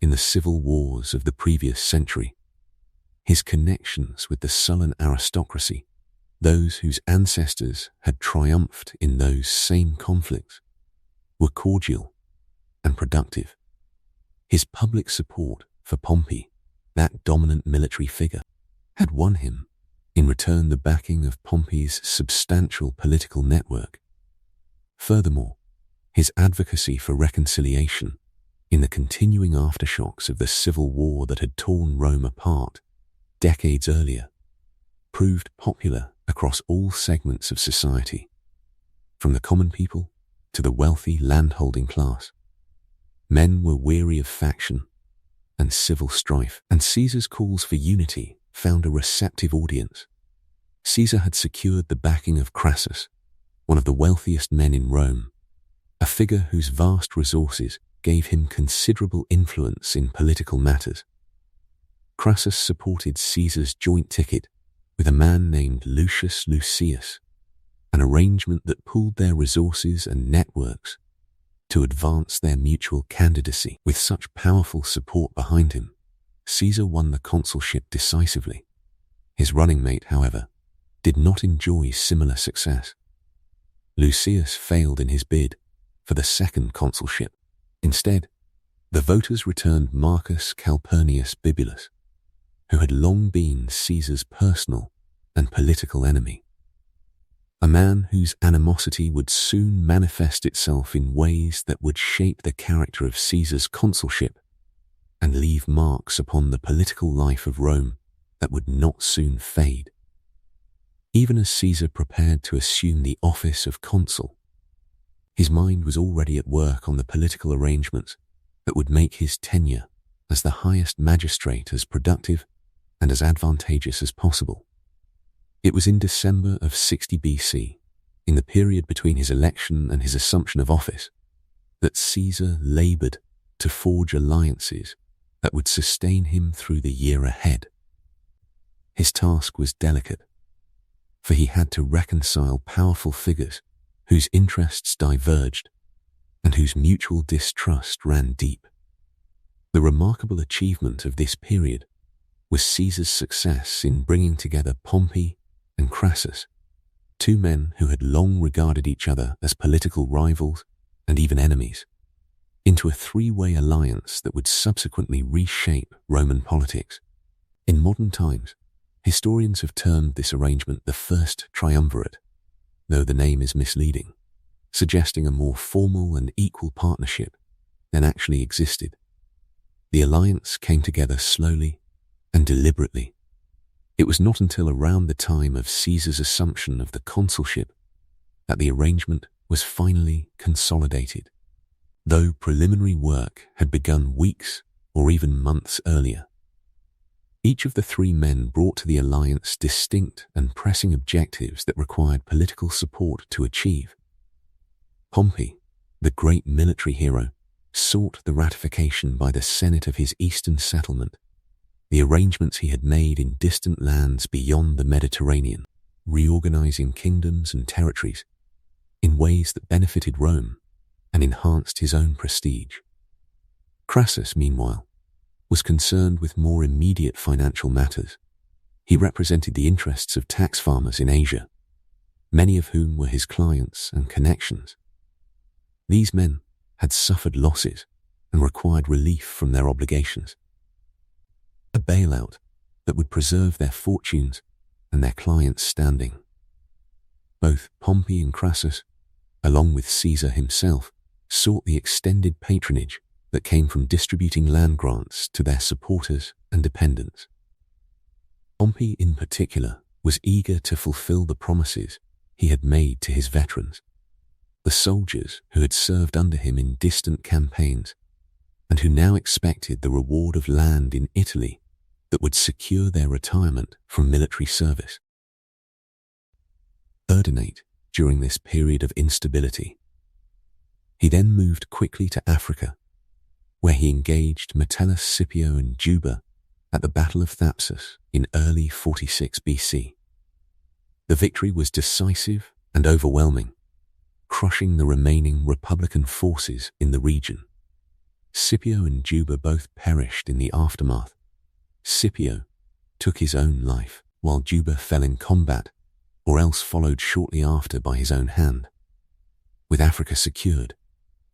in the civil wars of the previous century. His connections with the sullen aristocracy, those whose ancestors had triumphed in those same conflicts, were cordial and productive. His public support for Pompey, that dominant military figure, had won him, in return, the backing of Pompey's substantial political network. Furthermore, his advocacy for reconciliation in the continuing aftershocks of the civil war that had torn Rome apart decades earlier proved popular across all segments of society, from the common people to the wealthy landholding class. Men were weary of faction and civil strife, and Caesar's calls for unity found a receptive audience. Caesar had secured the backing of Crassus, one of the wealthiest men in Rome, a figure whose vast resources gave him considerable influence in political matters. Crassus supported Caesar's joint ticket with a man named Lucius Lucius, an arrangement that pooled their resources and networks to advance their mutual candidacy. With such powerful support behind him, Caesar won the consulship decisively. His running mate, however, did not enjoy similar success. Lucius failed in his bid for the second consulship. Instead, the voters returned Marcus Calpurnius Bibulus, who had long been Caesar's personal and political enemy. A man whose animosity would soon manifest itself in ways that would shape the character of Caesar's consulship and leave marks upon the political life of Rome that would not soon fade. Even as Caesar prepared to assume the office of consul, his mind was already at work on the political arrangements that would make his tenure as the highest magistrate as productive and as advantageous as possible. It was in December of 60 BC, in the period between his election and his assumption of office, that Caesar labored to forge alliances that would sustain him through the year ahead. His task was delicate, for he had to reconcile powerful figures whose interests diverged and whose mutual distrust ran deep. The remarkable achievement of this period was Caesar's success in bringing together Pompey and Crassus, two men who had long regarded each other as political rivals and even enemies, into a three-way alliance that would subsequently reshape Roman politics. In modern times, historians have termed this arrangement the First Triumvirate, though the name is misleading, suggesting a more formal and equal partnership than actually existed. The alliance came together slowly and deliberately. It was not until around the time of Caesar's assumption of the consulship that the arrangement was finally consolidated, though preliminary work had begun weeks or even months earlier. Each of the three men brought to the alliance distinct and pressing objectives that required political support to achieve. Pompey, the great military hero, sought the ratification by the Senate of his eastern settlement, the arrangements he had made in distant lands beyond the Mediterranean, reorganizing kingdoms and territories in ways that benefited Rome and enhanced his own prestige. Crassus, meanwhile, was concerned with more immediate financial matters, He represented the interests of tax farmers in Asia, many of whom were his clients and connections. These men had suffered losses and required relief from their obligations. A bailout that would preserve their fortunes and their clients' standing. Both Pompey and Crassus, along with Caesar himself, sought the extended patronage that came from distributing land grants to their supporters and dependents. Pompey, in particular, was eager to fulfill the promises he had made to his veterans, the soldiers who had served under him in distant campaigns and who now expected the reward of land in Italy that would secure their retirement from military service. Ordinate during this period of instability. He then moved quickly to Africa, where he engaged Metellus Scipio and Juba at the Battle of Thapsus in early 46 BC. The victory was decisive and overwhelming, crushing the remaining Republican forces in the region. Scipio and Juba both perished in the aftermath. Scipio took his own life, while Juba fell in combat, or else followed shortly after by his own hand. With Africa secured,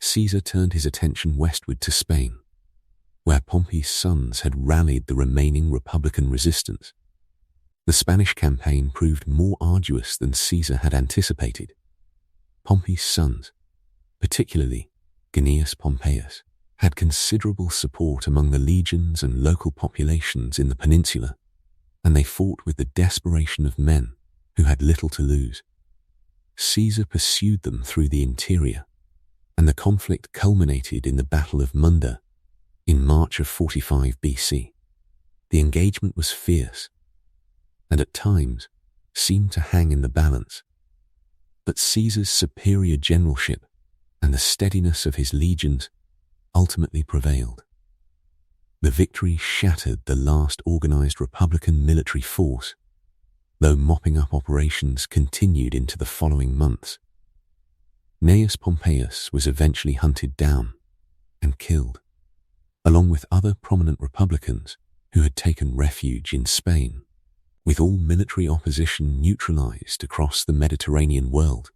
Caesar turned his attention westward to Spain, where Pompey's sons had rallied the remaining Republican resistance. The Spanish campaign proved more arduous than Caesar had anticipated. Pompey's sons, particularly Gnaeus Pompeius, had considerable support among the legions and local populations in the peninsula, and they fought with the desperation of men who had little to lose. Caesar pursued them through the interior, and the conflict culminated in the Battle of Munda in March of 45 BC. The engagement was fierce, and at times seemed to hang in the balance. But Caesar's superior generalship and the steadiness of his legions ultimately prevailed. The victory shattered the last organized Republican military force, though mopping up operations continued into the following months. Gnaeus Pompeius was eventually hunted down and killed, along with other prominent Republicans who had taken refuge in Spain. With all military opposition neutralized across the Mediterranean world,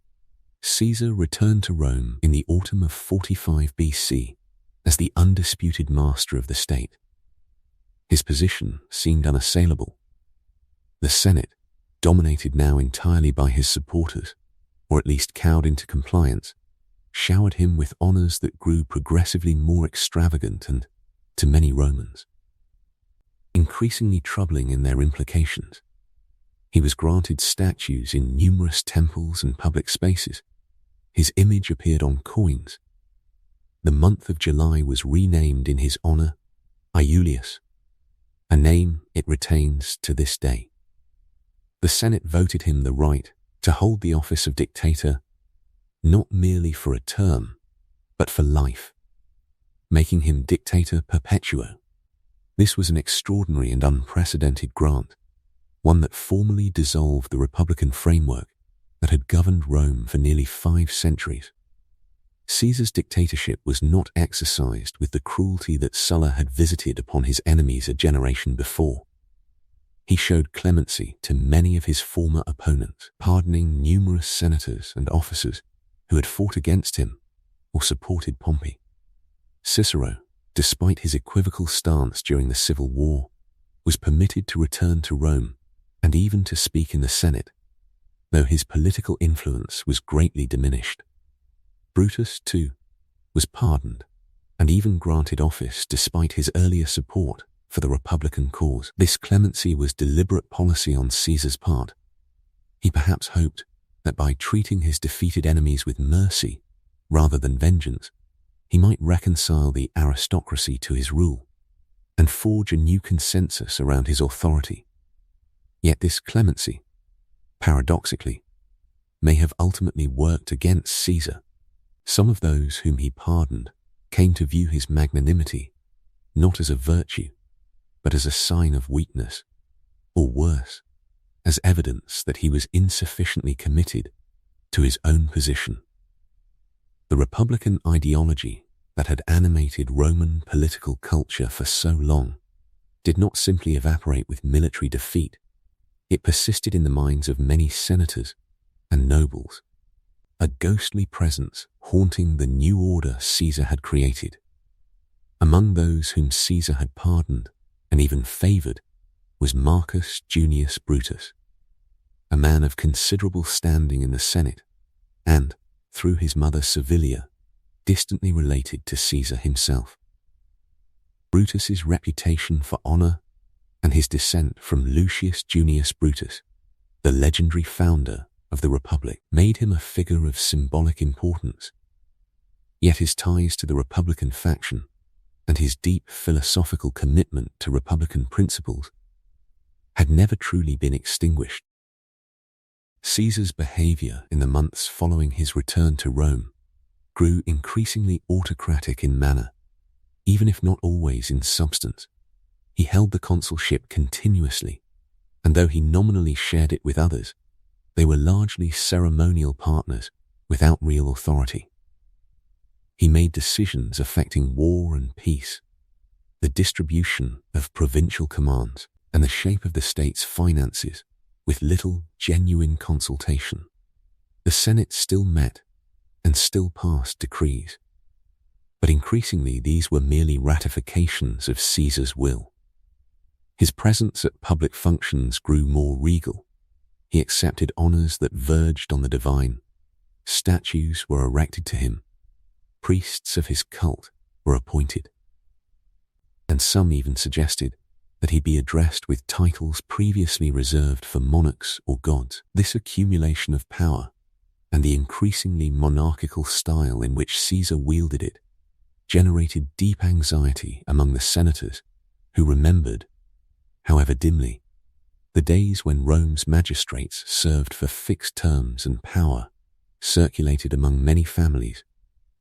Caesar returned to Rome in the autumn of 45 BC as the undisputed master of the state. His position seemed unassailable. The Senate, dominated now entirely by his supporters, or at least cowed into compliance, showered him with honors that grew progressively more extravagant and, to many Romans, increasingly troubling in their implications. He was granted statues in numerous temples and public spaces. His image appeared on coins. The month of July was renamed in his honor Iulius, a name it retains to this day. The Senate voted him the right to hold the office of dictator not merely for a term, but for life, making him dictator perpetuo. This was an extraordinary and unprecedented grant, one that formally dissolved the republican framework that had governed Rome for nearly 5 centuries. Caesar's dictatorship was not exercised with the cruelty that Sulla had visited upon his enemies a generation before. He showed clemency to many of his former opponents, pardoning numerous senators and officers who had fought against him or supported Pompey. Cicero, despite his equivocal stance during the Civil War, was permitted to return to Rome and even to speak in the Senate, though his political influence was greatly diminished. Brutus, too, was pardoned and even granted office despite his earlier support for the Republican cause. This clemency was deliberate policy on Caesar's part. He perhaps hoped that by treating his defeated enemies with mercy rather than vengeance, he might reconcile the aristocracy to his rule and forge a new consensus around his authority. Yet this clemency, paradoxically, may have ultimately worked against Caesar. Some of those whom he pardoned came to view his magnanimity not as a virtue, but as a sign of weakness, or worse, as evidence that he was insufficiently committed to his own position. The Republican ideology that had animated Roman political culture for so long did not simply evaporate with military defeat. It persisted in the minds of many senators and nobles, a ghostly presence haunting the new order Caesar had created. Among those whom Caesar had pardoned and even favored was Marcus Junius Brutus, a man of considerable standing in the Senate and, through his mother Servilia, distantly related to Caesar himself. Brutus's reputation for honor and his descent from Lucius Junius Brutus, the legendary founder of the Republic, made him a figure of symbolic importance. Yet his ties to the Republican faction and his deep philosophical commitment to Republican principles had never truly been extinguished. Caesar's behavior in the months following his return to Rome grew increasingly autocratic in manner, even if not always in substance. He held the consulship continuously, and though he nominally shared it with others, they were largely ceremonial partners without real authority. He made decisions affecting war and peace, the distribution of provincial commands, and the shape of the state's finances with little genuine consultation. The Senate still met and still passed decrees, but increasingly these were merely ratifications of Caesar's will. His presence at public functions grew more regal. He accepted honors that verged on the divine. Statues were erected to him. Priests of his cult were appointed. And some even suggested that he be addressed with titles previously reserved for monarchs or gods. This accumulation of power and the increasingly monarchical style in which Caesar wielded it generated deep anxiety among the senators who remembered, however dimly, the days when Rome's magistrates served for fixed terms and power circulated among many families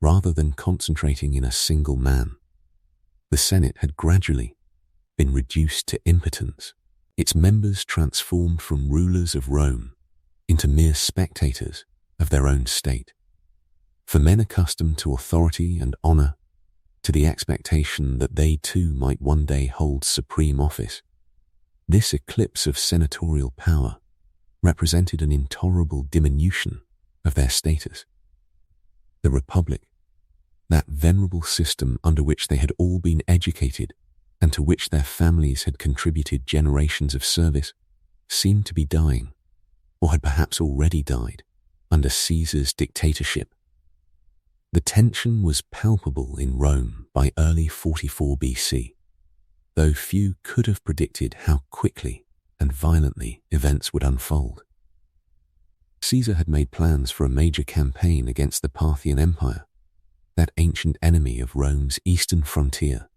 rather than concentrating in a single man. The Senate had gradually been reduced to impotence, its members transformed from rulers of Rome into mere spectators of their own state. For men accustomed to authority and honor, to the expectation that they too might one day hold supreme office, this eclipse of senatorial power represented an intolerable diminution of their status. The Republic, that venerable system under which they had all been educated and to which their families had contributed generations of service, seemed to be dying, or had perhaps already died, under Caesar's dictatorship. The tension was palpable in Rome by early 44 BC, though few could have predicted how quickly and violently events would unfold. Caesar had made plans for a major campaign against the Parthian Empire, that ancient enemy of Rome's eastern frontier.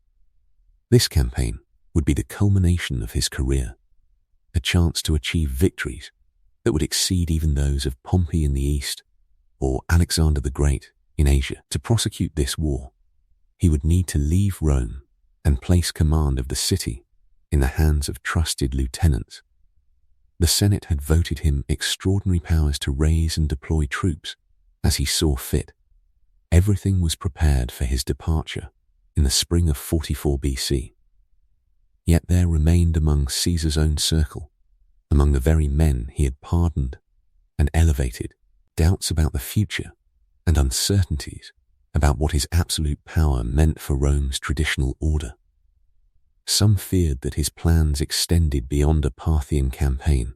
This campaign would be the culmination of his career, a chance to achieve victories that would exceed even those of Pompey in the east or Alexander the Great in Asia. To prosecute this war, he would need to leave Rome and place command of the city in the hands of trusted lieutenants. The Senate had voted him extraordinary powers to raise and deploy troops as he saw fit. Everything was prepared for his departure in the spring of 44 BC. Yet there remained among Caesar's own circle, among the very men he had pardoned and elevated, doubts about the future and uncertainties about what his absolute power meant for Rome's traditional order. Some feared that his plans extended beyond a Parthian campaign,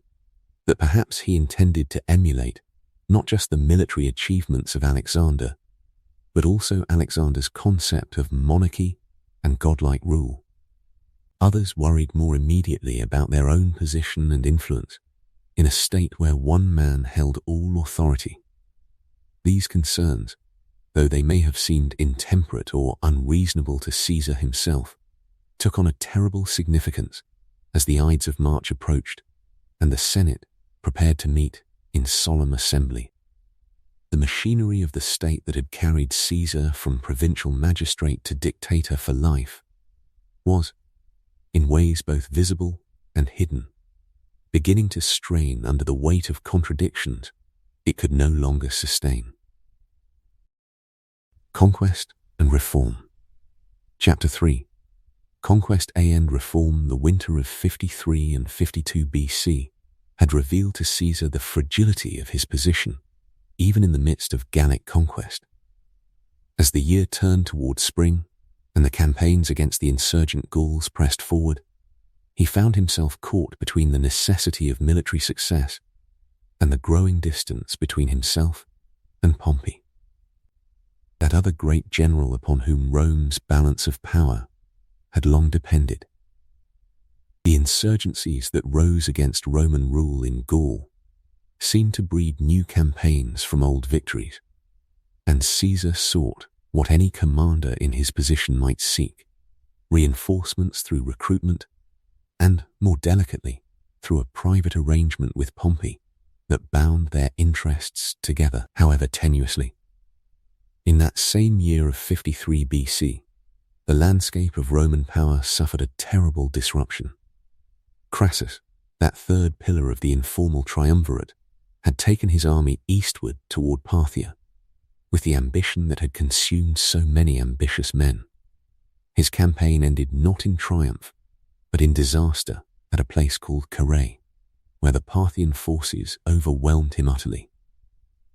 that perhaps he intended to emulate not just the military achievements of Alexander, but also Alexander's concept of monarchy and godlike rule. Others worried more immediately about their own position and influence in a state where one man held all authority. These concerns, though they may have seemed intemperate or unreasonable to Caesar himself, took on a terrible significance as the Ides of March approached and the Senate prepared to meet in solemn assembly. The machinery of the state that had carried Caesar from provincial magistrate to dictator for life was, in ways both visible and hidden, beginning to strain under the weight of contradictions it could no longer sustain. Conquest and Reform. Chapter 3. Conquest and Reform. The winter of 53 and 52 BC had revealed to Caesar the fragility of his position, even in the midst of Gallic conquest. As the year turned toward spring and the campaigns against the insurgent Gauls pressed forward, he found himself caught between the necessity of military success and the growing distance between himself and Pompey, that other great general upon whom Rome's balance of power had long depended. The insurgencies that rose against Roman rule in Gaul seemed to breed new campaigns from old victories, and Caesar sought what any commander in his position might seek: reinforcements through recruitment, and, more delicately, through a private arrangement with Pompey that bound their interests together, however tenuously. In that same year of 53 BC, the landscape of Roman power suffered a terrible disruption. Crassus, that third pillar of the informal triumvirate, had taken his army eastward toward Parthia, with the ambition that had consumed so many ambitious men. His campaign ended not in triumph, but in disaster at a place called Carrhae, where the Parthian forces overwhelmed him utterly.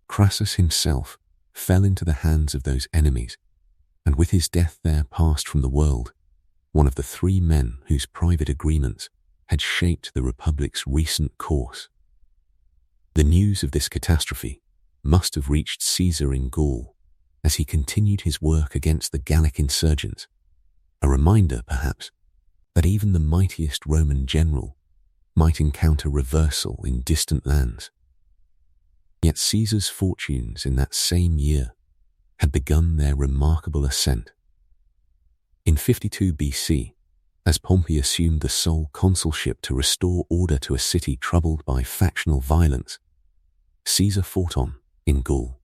Crassus himself fell into the hands of those enemies, and with his death there passed from the world one of the three men whose private agreements had shaped the Republic's recent course. The news of this catastrophe must have reached Caesar in Gaul as he continued his work against the Gallic insurgents, a reminder, perhaps, that even the mightiest Roman general might encounter reversal in distant lands. Yet Caesar's fortunes in that same year had begun their remarkable ascent. In 52 BC, as Pompey assumed the sole consulship to restore order to a city troubled by factional violence, Caesar fought on in Gaul.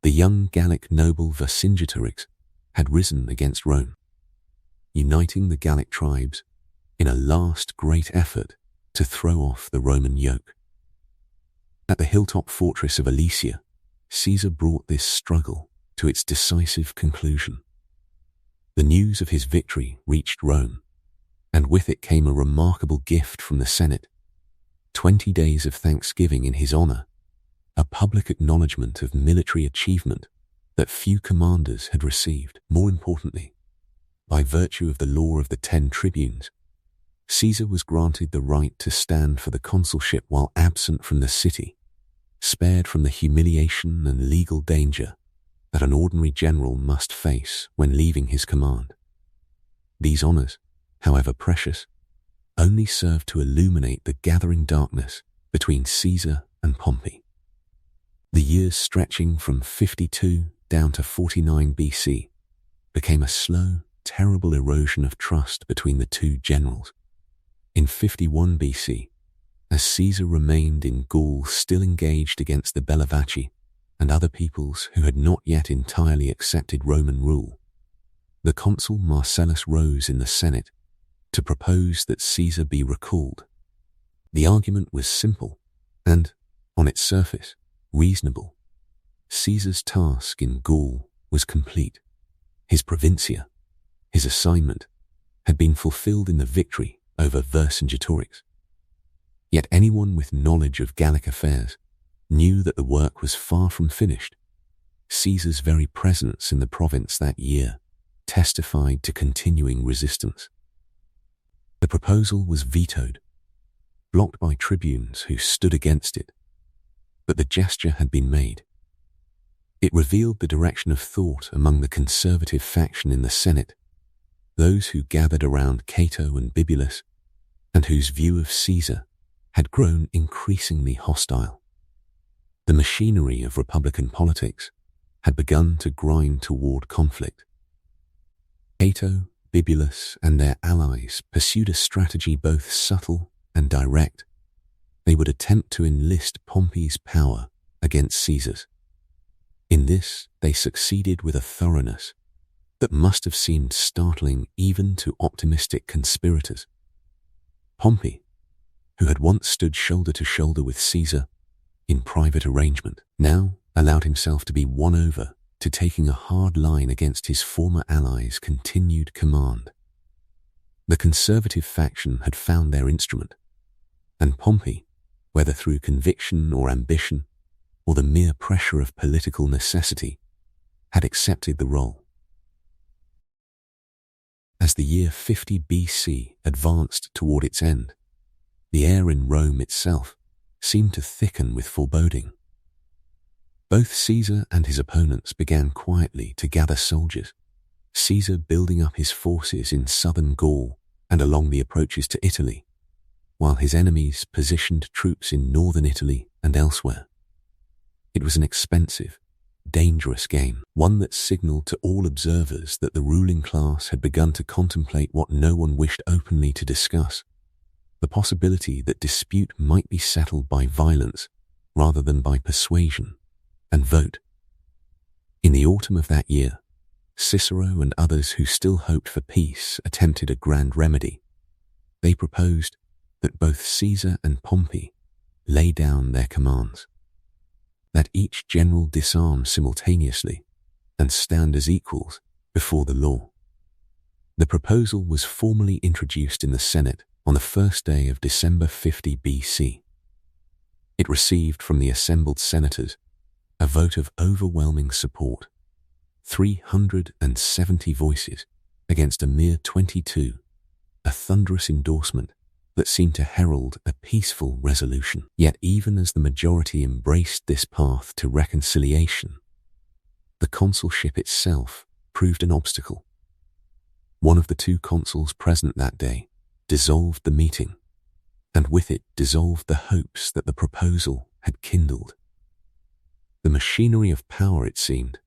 The young Gallic noble Vercingetorix had risen against Rome, uniting the Gallic tribes in a last great effort to throw off the Roman yoke. At the hilltop fortress of Alesia, Caesar brought this struggle to its decisive conclusion. The news of his victory reached Rome, and with it came a remarkable gift from the Senate: 20 days of thanksgiving in his honor, a public acknowledgement of military achievement that few commanders had received. More importantly, by virtue of the law of the 10 tribunes, Caesar was granted the right to stand for the consulship while absent from the city, spared from the humiliation and legal danger that an ordinary general must face when leaving his command. These honors, however precious, only served to illuminate the gathering darkness between Caesar and Pompey. The years stretching from 52 down to 49 BC became a slow, terrible erosion of trust between the two generals. In 51 BC, as Caesar remained in Gaul still engaged against the Bellovaci and other peoples who had not yet entirely accepted Roman rule, the consul Marcellus rose in the Senate to propose that Caesar be recalled. The argument was simple and, on its surface, reasonable. Caesar's task in Gaul was complete. His provincia, his assignment, had been fulfilled in the victory over Vercingetorix. Yet anyone with knowledge of Gallic affairs knew that the work was far from finished. Caesar's very presence in the province that year testified to continuing resistance. The proposal was vetoed, blocked by tribunes who stood against it, but the gesture had been made. It revealed the direction of thought among the conservative faction in the Senate, those who gathered around Cato and Bibulus, and whose view of Caesar had grown increasingly hostile. The machinery of Republican politics had begun to grind toward conflict. Cato, Bibulus, and their allies pursued a strategy both subtle and direct. They would attempt to enlist Pompey's power against Caesar's. In this, they succeeded with a thoroughness that must have seemed startling even to optimistic conspirators. Pompey, who had once stood shoulder to shoulder with Caesar in private arrangement, now allowed himself to be won over to taking a hard line against his former allies' continued command. The conservative faction had found their instrument, and Pompey whether through conviction or ambition, or the mere pressure of political necessity, had accepted the role. As the year 50 BC advanced toward its end, the air in Rome itself seemed to thicken with foreboding. Both Caesar and his opponents began quietly to gather soldiers, Caesar building up his forces in southern Gaul and along the approaches to Italy, while his enemies positioned troops in northern Italy and elsewhere. It was an expensive, dangerous game, one that signaled to all observers that the ruling class had begun to contemplate what no one wished openly to discuss: the possibility that dispute might be settled by violence rather than by persuasion and vote. In the autumn of that year, Cicero and others who still hoped for peace attempted a grand remedy. They proposed that both Caesar and Pompey lay down their commands, that each general disarm simultaneously and stand as equals before the law. The proposal was formally introduced in the Senate on the first day of December 50 BC. It received from the assembled senators a vote of overwhelming support, 370 voices against a mere 22, a thunderous endorsement that seemed to herald a peaceful resolution. Yet even as the majority embraced this path to reconciliation, the consulship itself proved an obstacle. One of the two consuls present that day dissolved the meeting, and with it dissolved the hopes that the proposal had kindled. The machinery of power, it seemed,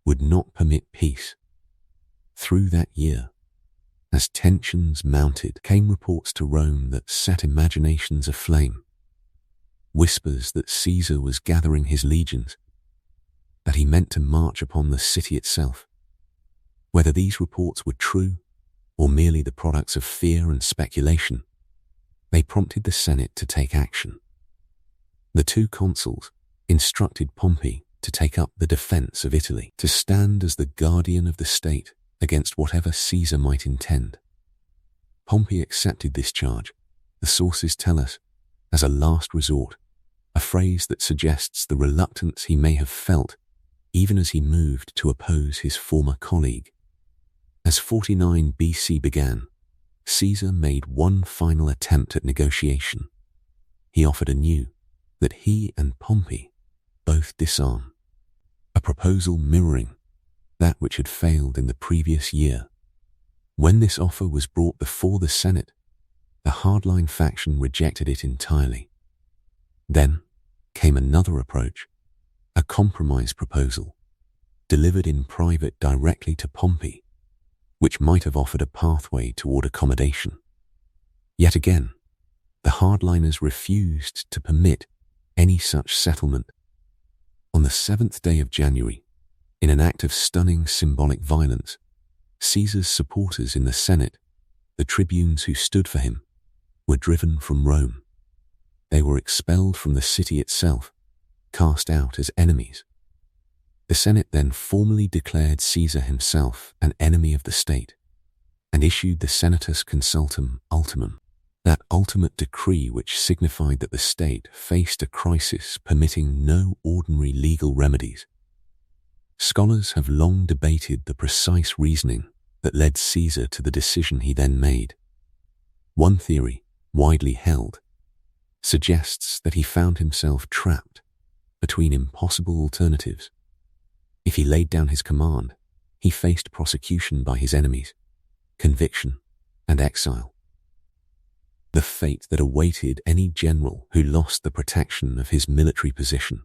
would not permit peace. Through that year, as tensions mounted, came reports to Rome that set imaginations aflame. Whispers that Caesar was gathering his legions, that he meant to march upon the city itself. Whether these reports were true or merely the products of fear and speculation, they prompted the Senate to take action. The two consuls instructed Pompey to take up the defense of Italy, to stand as the guardian of the state against whatever Caesar might intend. Pompey accepted this charge, the sources tell us, as a last resort, a phrase that suggests the reluctance he may have felt even as he moved to oppose his former colleague. As 49 BC began, Caesar made one final attempt at negotiation. He offered anew that he and Pompey both disarm, a proposal mirroring that which had failed in the previous year. When this offer was brought before the Senate, the hardline faction rejected it entirely. Then came another approach, a compromise proposal, delivered in private directly to Pompey, which might have offered a pathway toward accommodation. Yet again, the hardliners refused to permit any such settlement. On the 7th day of January, in an act of stunning symbolic violence, Caesar's supporters in the Senate, the tribunes who stood for him, were driven from Rome. They were expelled from the city itself, cast out as enemies. The Senate then formally declared Caesar himself an enemy of the state and issued the Senatus Consultum Ultimum, that ultimate decree which signified that the state faced a crisis permitting no ordinary legal remedies. Scholars have long debated the precise reasoning that led Caesar to the decision he then made. One theory, widely held, suggests that he found himself trapped between impossible alternatives. If he laid down his command, he faced prosecution by his enemies, conviction, and exile. The fate that awaited any general who lost the protection of his military position.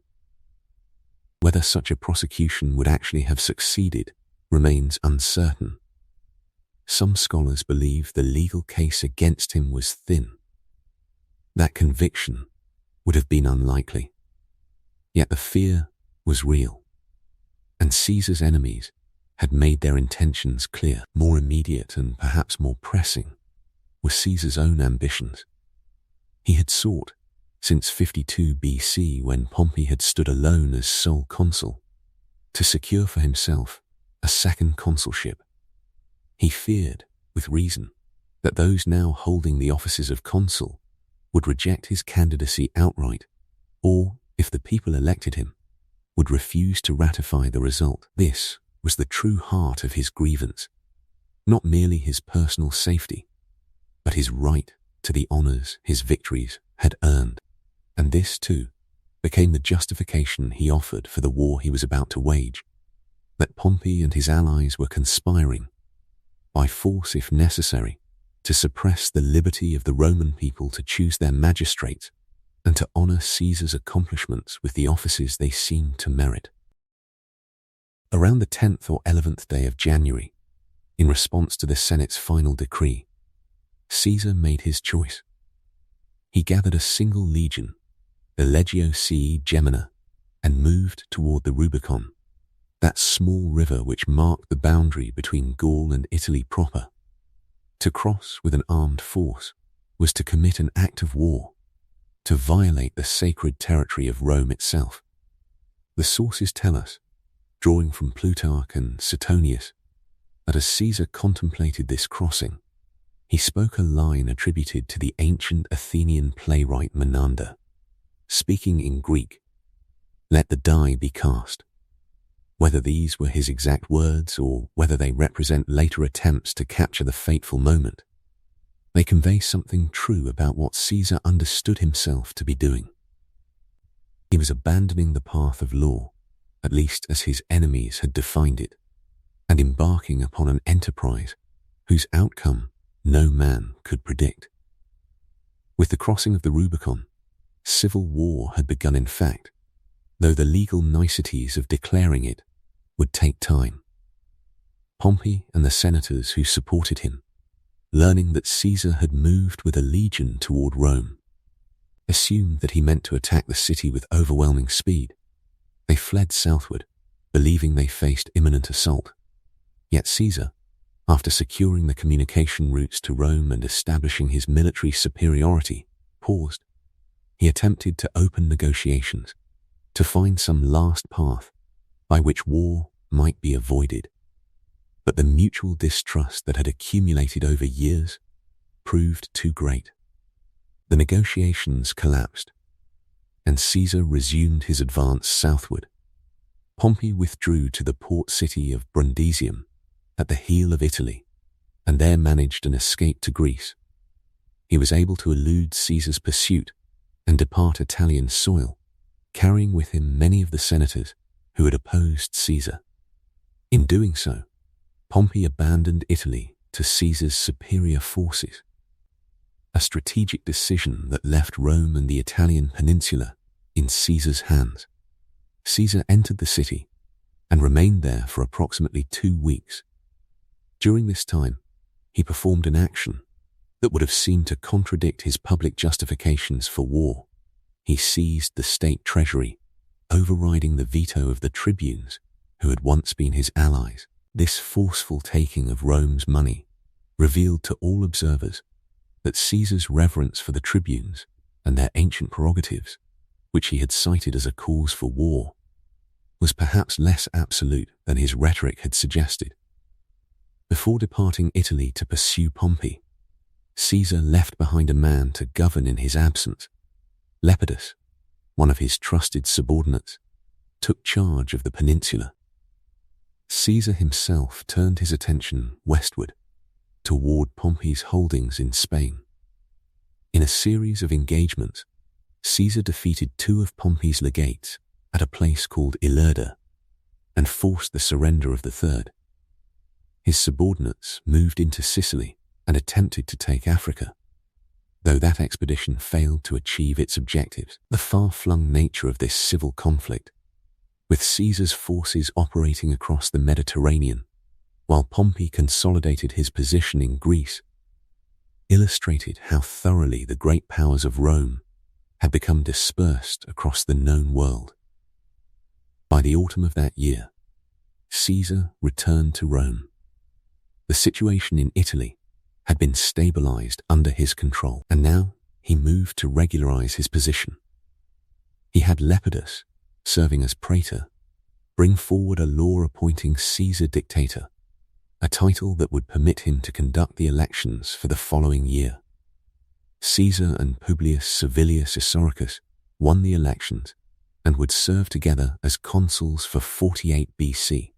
Whether such a prosecution would actually have succeeded remains uncertain. Some scholars believe the legal case against him was thin, that conviction would have been unlikely. Yet the fear was real, and Caesar's enemies had made their intentions clear. More immediate and perhaps more pressing were Caesar's own ambitions. He had sought, since 52 BC when Pompey had stood alone as sole consul, to secure for himself a second consulship. He feared, with reason, that those now holding the offices of consul would reject his candidacy outright, or, if the people elected him, would refuse to ratify the result. This was the true heart of his grievance, not merely his personal safety, but his right to the honors his victories had earned. And this, too, became the justification he offered for the war he was about to wage, that Pompey and his allies were conspiring, by force if necessary, to suppress the liberty of the Roman people to choose their magistrates and to honor Caesar's accomplishments with the offices they seemed to merit. Around the 10th or 11th day of January, in response to the Senate's final decree, Caesar made his choice. He gathered a single legion, the Legio Cii Gemina, and moved toward the Rubicon, that small river which marked the boundary between Gaul and Italy proper. To cross with an armed force was to commit an act of war, to violate the sacred territory of Rome itself. The sources tell us, drawing from Plutarch and Suetonius, that as Caesar contemplated this crossing, he spoke a line attributed to the ancient Athenian playwright Menander, speaking in Greek, "Let the die be cast." Whether these were his exact words or whether they represent later attempts to capture the fateful moment, they convey something true about what Caesar understood himself to be doing. He was abandoning the path of law, at least as his enemies had defined it, and embarking upon an enterprise whose outcome no man could predict. With the crossing of the Rubicon, civil war had begun in fact, though the legal niceties of declaring it would take time. Pompey and the senators who supported him, learning that Caesar had moved with a legion toward Rome, assumed that he meant to attack the city with overwhelming speed. They fled southward, believing they faced imminent assault. Yet Caesar, after securing the communication routes to Rome and establishing his military superiority, paused. He attempted to open negotiations, to find some last path by which war might be avoided. But the mutual distrust that had accumulated over years proved too great. The negotiations collapsed, and Caesar resumed his advance southward. Pompey withdrew to the port city of Brundisium, at the heel of Italy, and there managed an escape to Greece. He was able to elude Caesar's pursuit and depart Italian soil, carrying with him many of the senators who had opposed Caesar. In doing so, Pompey abandoned Italy to Caesar's superior forces, a strategic decision that left Rome and the Italian peninsula in Caesar's hands. Caesar entered the city and remained there for approximately 2 weeks. During this time, he performed an action that would have seemed to contradict his public justifications for war. He seized the state treasury, overriding the veto of the tribunes who had once been his allies. This forceful taking of Rome's money revealed to all observers that Caesar's reverence for the tribunes and their ancient prerogatives, which he had cited as a cause for war, was perhaps less absolute than his rhetoric had suggested. Before departing Italy to pursue Pompey, Caesar left behind a man to govern in his absence. Lepidus, one of his trusted subordinates, took charge of the peninsula. Caesar himself turned his attention westward, toward Pompey's holdings in Spain. In a series of engagements, Caesar defeated 2 of Pompey's legates at a place called Ilerda and forced the surrender of the 3rd. His subordinates moved into Sicily and attempted to take Africa, though that expedition failed to achieve its objectives. The far-flung nature of this civil conflict, with Caesar's forces operating across the Mediterranean, while Pompey consolidated his position in Greece, illustrated how thoroughly the great powers of Rome had become dispersed across the known world. By the autumn of that year, Caesar returned to Rome. The situation in Italy had been stabilized under his control, and now he moved to regularize his position. He had Lepidus, serving as praetor, bring forward a law appointing Caesar dictator, a title that would permit him to conduct the elections for the following year. Caesar and Publius Servilius Esoricus won the elections and would serve together as consuls for 48 BC.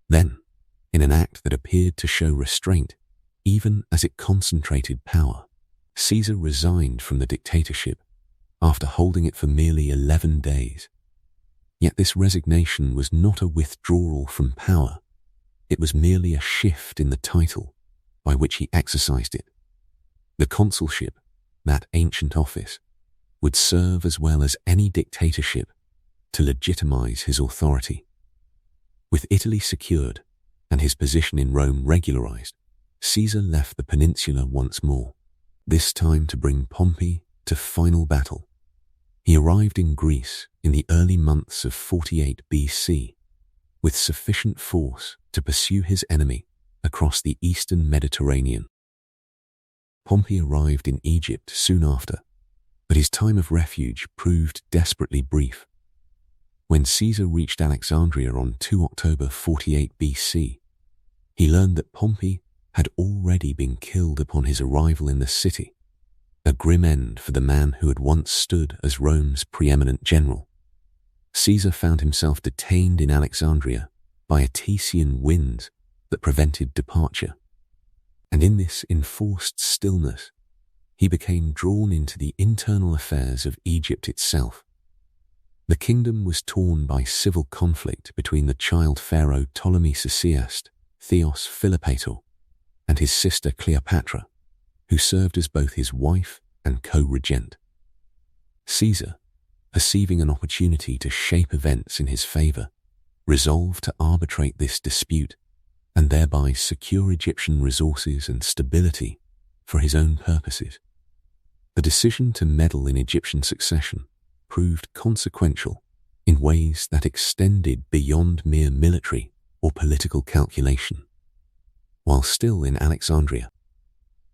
Then, in an act that appeared to show restraint, even as it concentrated power, Caesar resigned from the dictatorship after holding it for merely 11 days. Yet this resignation was not a withdrawal from power. It was merely a shift in the title by which he exercised it. The consulship, that ancient office, would serve as well as any dictatorship to legitimize his authority. With Italy secured and his position in Rome regularized, Caesar left the peninsula once more, this time to bring Pompey to final battle. He arrived in Greece in the early months of 48 BC, with sufficient force to pursue his enemy across the eastern Mediterranean. Pompey arrived in Egypt soon after, but his time of refuge proved desperately brief. When Caesar reached Alexandria on 2 October 48 BC, he learned that Pompey had already been killed upon his arrival in the city, a grim end for the man who had once stood as Rome's preeminent general. Caesar found himself detained in Alexandria by a Tesian wind that prevented departure. And in this enforced stillness, he became drawn into the internal affairs of Egypt itself. The kingdom was torn by civil conflict between the child pharaoh Ptolemy Ctesias, Theos Philopator, and his sister Cleopatra, who served as both his wife and co-regent. Caesar, perceiving an opportunity to shape events in his favor, resolved to arbitrate this dispute and thereby secure Egyptian resources and stability for his own purposes. The decision to meddle in Egyptian succession proved consequential in ways that extended beyond mere military or political calculation. While still in Alexandria,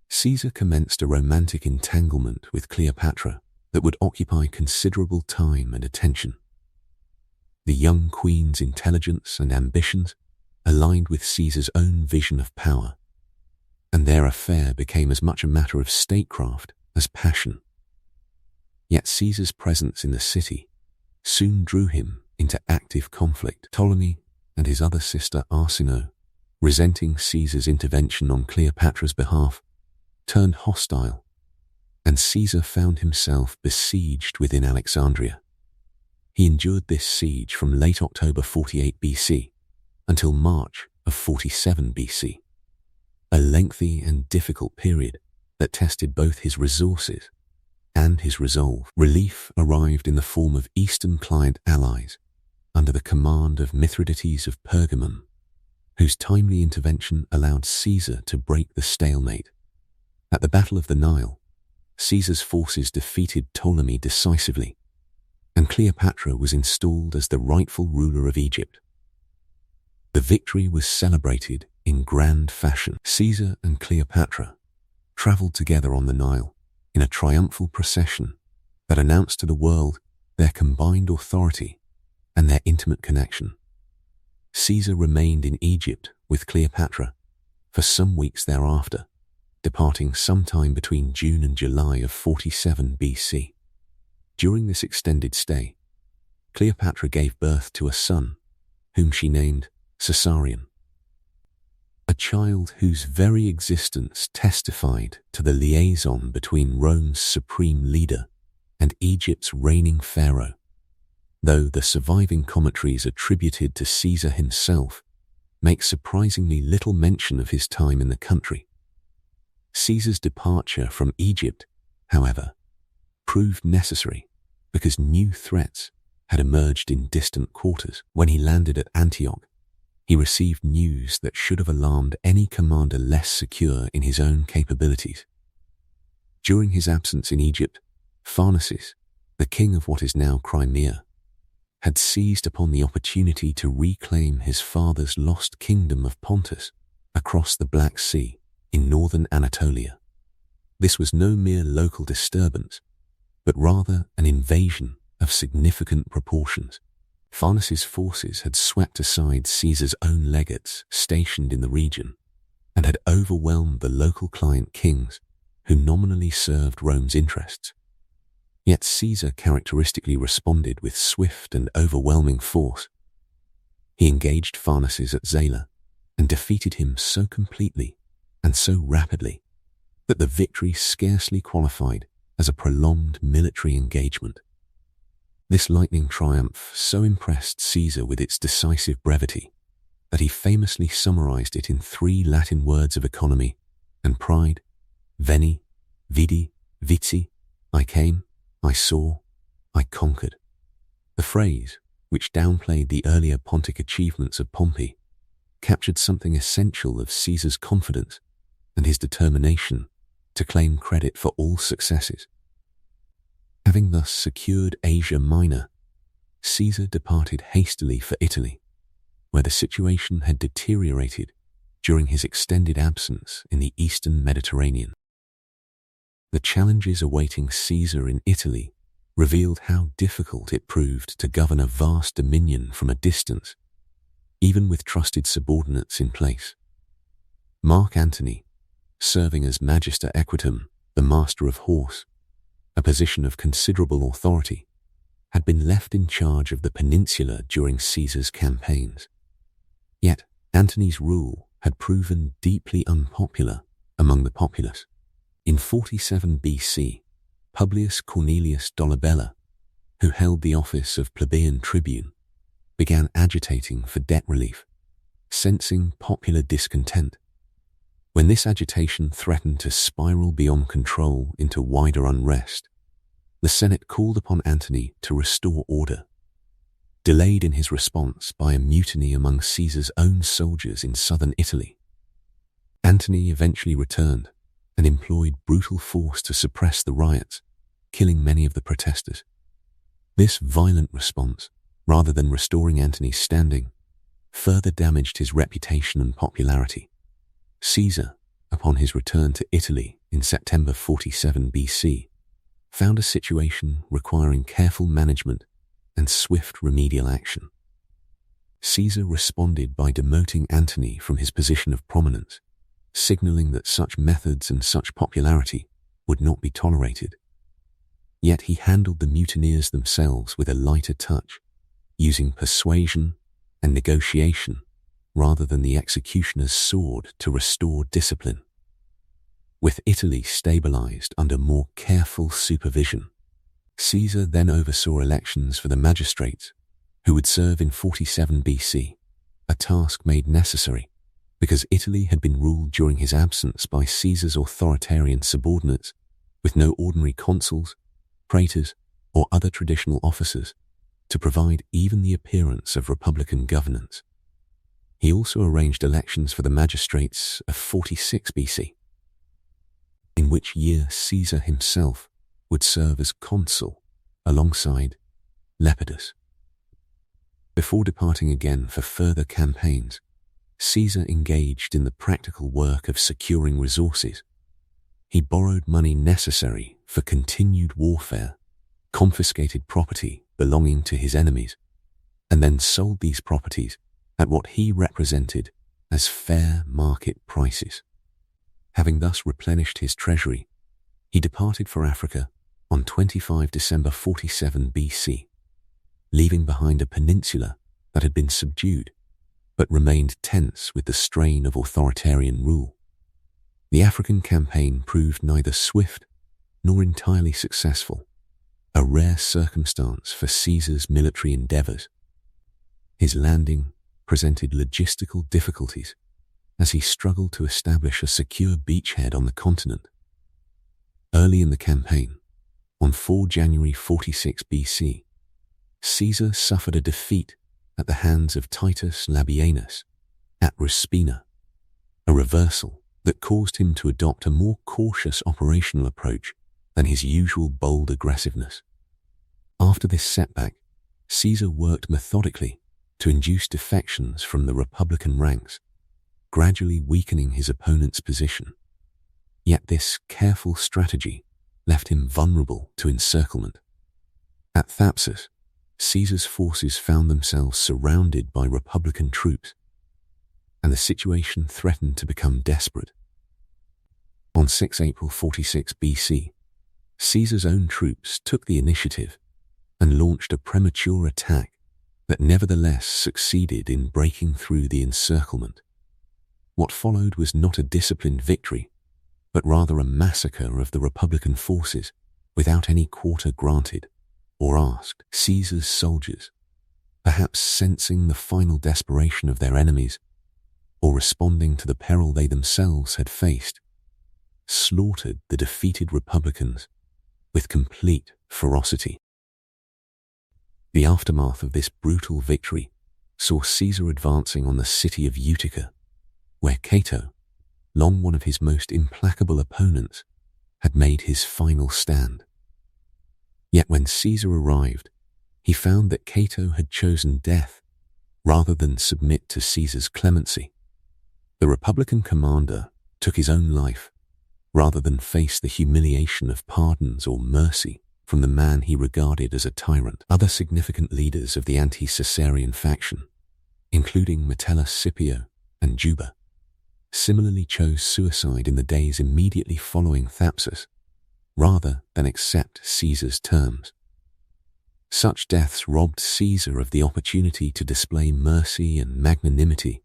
Caesar commenced a romantic entanglement with Cleopatra that would occupy considerable time and attention. The young queen's intelligence and ambitions aligned with Caesar's own vision of power, and their affair became as much a matter of statecraft as passion. Yet Caesar's presence in the city soon drew him into active conflict. Ptolemy and his other sister Arsinoe, resenting Caesar's intervention on Cleopatra's behalf, turned hostile, and Caesar found himself besieged within Alexandria. He endured this siege from late October 48 BC until March of 47 BC, a lengthy and difficult period that tested both his resources and his resolve. Relief arrived in the form of Eastern client allies under the command of Mithridates of Pergamum, whose timely intervention allowed Caesar to break the stalemate. At the Battle of the Nile, Caesar's forces defeated Ptolemy decisively, and Cleopatra was installed as the rightful ruler of Egypt. The victory was celebrated in grand fashion. Caesar and Cleopatra traveled together on the Nile in a triumphal procession that announced to the world their combined authority and their intimate connection. Caesar remained in Egypt with Cleopatra for some weeks thereafter, departing sometime between June and July of 47 BC. During this extended stay, Cleopatra gave birth to a son, whom she named Caesarion, a child whose very existence testified to the liaison between Rome's supreme leader and Egypt's reigning pharaoh, though the surviving commentaries attributed to Caesar himself make surprisingly little mention of his time in the country. Caesar's departure from Egypt, however, proved necessary because new threats had emerged in distant quarters. When he landed at Antioch, he received news that should have alarmed any commander less secure in his own capabilities. During his absence in Egypt, Pharnaces, the king of what is now Crimea, had seized upon the opportunity to reclaim his father's lost kingdom of Pontus across the Black Sea in northern Anatolia. This was no mere local disturbance, but rather an invasion of significant proportions. Pharnaces' forces had swept aside Caesar's own legates stationed in the region and had overwhelmed the local client kings who nominally served Rome's interests. Yet Caesar characteristically responded with swift and overwhelming force. He engaged Pharnaces at Zela and defeated him so completely and so rapidly that the victory scarcely qualified as a prolonged military engagement. This lightning triumph so impressed Caesar with its decisive brevity that he famously summarized it in 3 Latin words of economy and pride: veni, vidi, vici, I came, I saw, I conquered. The phrase, which downplayed the earlier Pontic achievements of Pompey, captured something essential of Caesar's confidence and his determination to claim credit for all successes. Having thus secured Asia Minor, Caesar departed hastily for Italy, where the situation had deteriorated during his extended absence in the eastern Mediterranean. The challenges awaiting Caesar in Italy revealed how difficult it proved to govern a vast dominion from a distance, even with trusted subordinates in place. Mark Antony, serving as Magister Equitum, the master of horse, a position of considerable authority, had been left in charge of the peninsula during Caesar's campaigns. Yet Antony's rule had proven deeply unpopular among the populace. In 47 BC, Publius Cornelius Dolabella, who held the office of plebeian tribune, began agitating for debt relief, sensing popular discontent. When this agitation threatened to spiral beyond control into wider unrest, the Senate called upon Antony to restore order, delayed in his response by a mutiny among Caesar's own soldiers in southern Italy. Antony eventually returned and employed brutal force to suppress the riots, killing many of the protesters. This violent response, rather than restoring Antony's standing, further damaged his reputation and popularity. Caesar, upon his return to Italy in September 47 BC, found a situation requiring careful management and swift remedial action. Caesar responded by demoting Antony from his position of prominence, signaling that such methods and such popularity would not be tolerated. Yet he handled the mutineers themselves with a lighter touch, using persuasion and negotiation rather than the executioner's sword to restore discipline. With Italy stabilized under more careful supervision, Caesar then oversaw elections for the magistrates who would serve in 47 BC, a task made necessary because Italy had been ruled during his absence by Caesar's authoritarian subordinates, with no ordinary consuls, praetors, or other traditional officers to provide even the appearance of republican governance. He also arranged elections for the magistrates of 46 BC, in which year Caesar himself would serve as consul alongside Lepidus. Before departing again for further campaigns, Caesar engaged in the practical work of securing resources. He borrowed money necessary for continued warfare, confiscated property belonging to his enemies, and then sold these properties at what he represented as fair market prices. Having thus replenished his treasury, he departed for Africa on 25 December 47 BC, leaving behind a peninsula that had been subdued but remained tense with the strain of authoritarian rule. The African campaign proved neither swift nor entirely successful, a rare circumstance for Caesar's military endeavors. His landing presented logistical difficulties as he struggled to establish a secure beachhead on the continent. Early in the campaign, on 4 January 46 BC, Caesar suffered a defeat at the hands of Titus Labienus at Ruspina, a reversal that caused him to adopt a more cautious operational approach than his usual bold aggressiveness. After this setback, Caesar worked methodically to induce defections from the Republican ranks, gradually weakening his opponent's position. Yet this careful strategy left him vulnerable to encirclement. At Thapsus, Caesar's forces found themselves surrounded by Republican troops, and the situation threatened to become desperate. On 6 April 46 BC, Caesar's own troops took the initiative and launched a premature attack that nevertheless succeeded in breaking through the encirclement. What followed was not a disciplined victory, but rather a massacre of the Republican forces without any quarter granted or asked. Caesar's soldiers, perhaps sensing the final desperation of their enemies or responding to the peril they themselves had faced, slaughtered the defeated Republicans with complete ferocity. The aftermath of this brutal victory saw Caesar advancing on the city of Utica, where Cato, long one of his most implacable opponents, had made his final stand. Yet when Caesar arrived, he found that Cato had chosen death rather than submit to Caesar's clemency. The Republican commander took his own life rather than face the humiliation of pardons or mercy from the man he regarded as a tyrant. Other significant leaders of the anti-Caesarian faction, including Metellus Scipio and Juba, similarly chose suicide in the days immediately following Thapsus, rather than accept Caesar's terms. Such deaths robbed Caesar of the opportunity to display mercy and magnanimity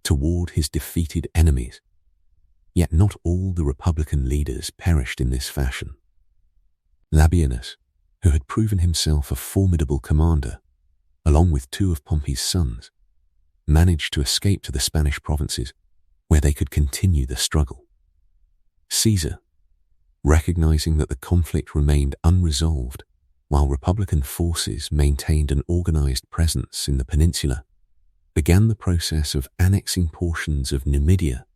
toward his defeated enemies. Yet not all the Republican leaders perished in this fashion. Labienus, who had proven himself a formidable commander, along with 2 of Pompey's sons, managed to escape to the Spanish provinces where they could continue the struggle. Caesar, recognizing that the conflict remained unresolved while Republican forces maintained an organized presence in the peninsula, began the process of annexing portions of Numidia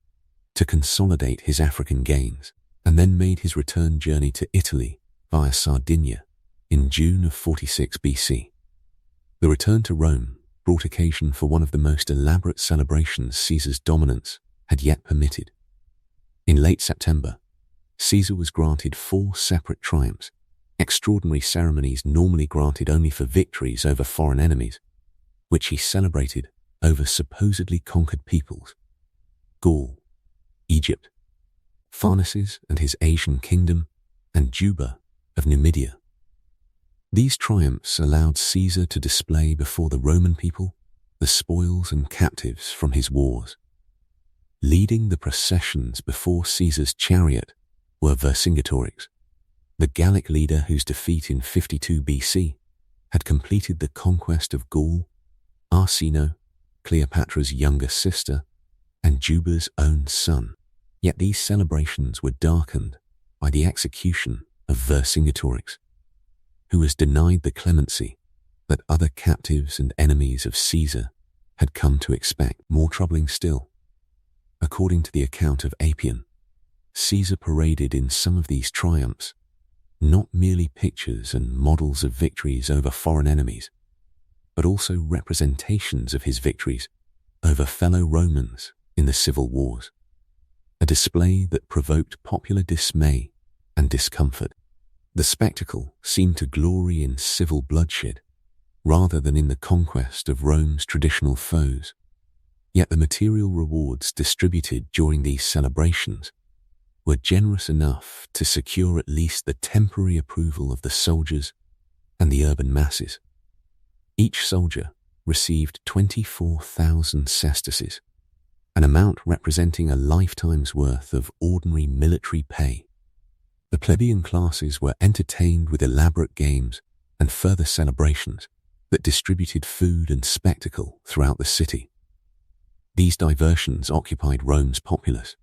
to consolidate his African gains, and then made his return journey to Italy via Sardinia in June of 46 BC. The return to Rome brought occasion for one of the most elaborate celebrations Caesar's dominance had yet permitted. In late September, Caesar was granted 4 separate triumphs, extraordinary ceremonies normally granted only for victories over foreign enemies, which he celebrated over supposedly conquered peoples: Gaul, Egypt, Pharnaces and his Asian kingdom, and Juba of Numidia. These triumphs allowed Caesar to display before the Roman people the spoils and captives from his wars. Leading the processions before Caesar's chariot were Vercingetorix, the Gallic leader whose defeat in 52 BC had completed the conquest of Gaul, Arsinoe, Cleopatra's younger sister, and Juba's own son. Yet these celebrations were darkened by the execution of Vercingetorix, who was denied the clemency that other captives and enemies of Caesar had come to expect. More troubling still, according to the account of Appian, Caesar paraded in some of these triumphs not merely pictures and models of victories over foreign enemies, but also representations of his victories over fellow Romans in the civil wars, a display that provoked popular dismay and discomfort. The spectacle seemed to glory in civil bloodshed rather than in the conquest of Rome's traditional foes. Yet the material rewards distributed during these celebrations were generous enough to secure at least the temporary approval of the soldiers and the urban masses. Each soldier received 24,000 sesterces, an amount representing a lifetime's worth of ordinary military pay. The plebeian classes were entertained with elaborate games and further celebrations that distributed food and spectacle throughout the city. These diversions occupied Rome's populace,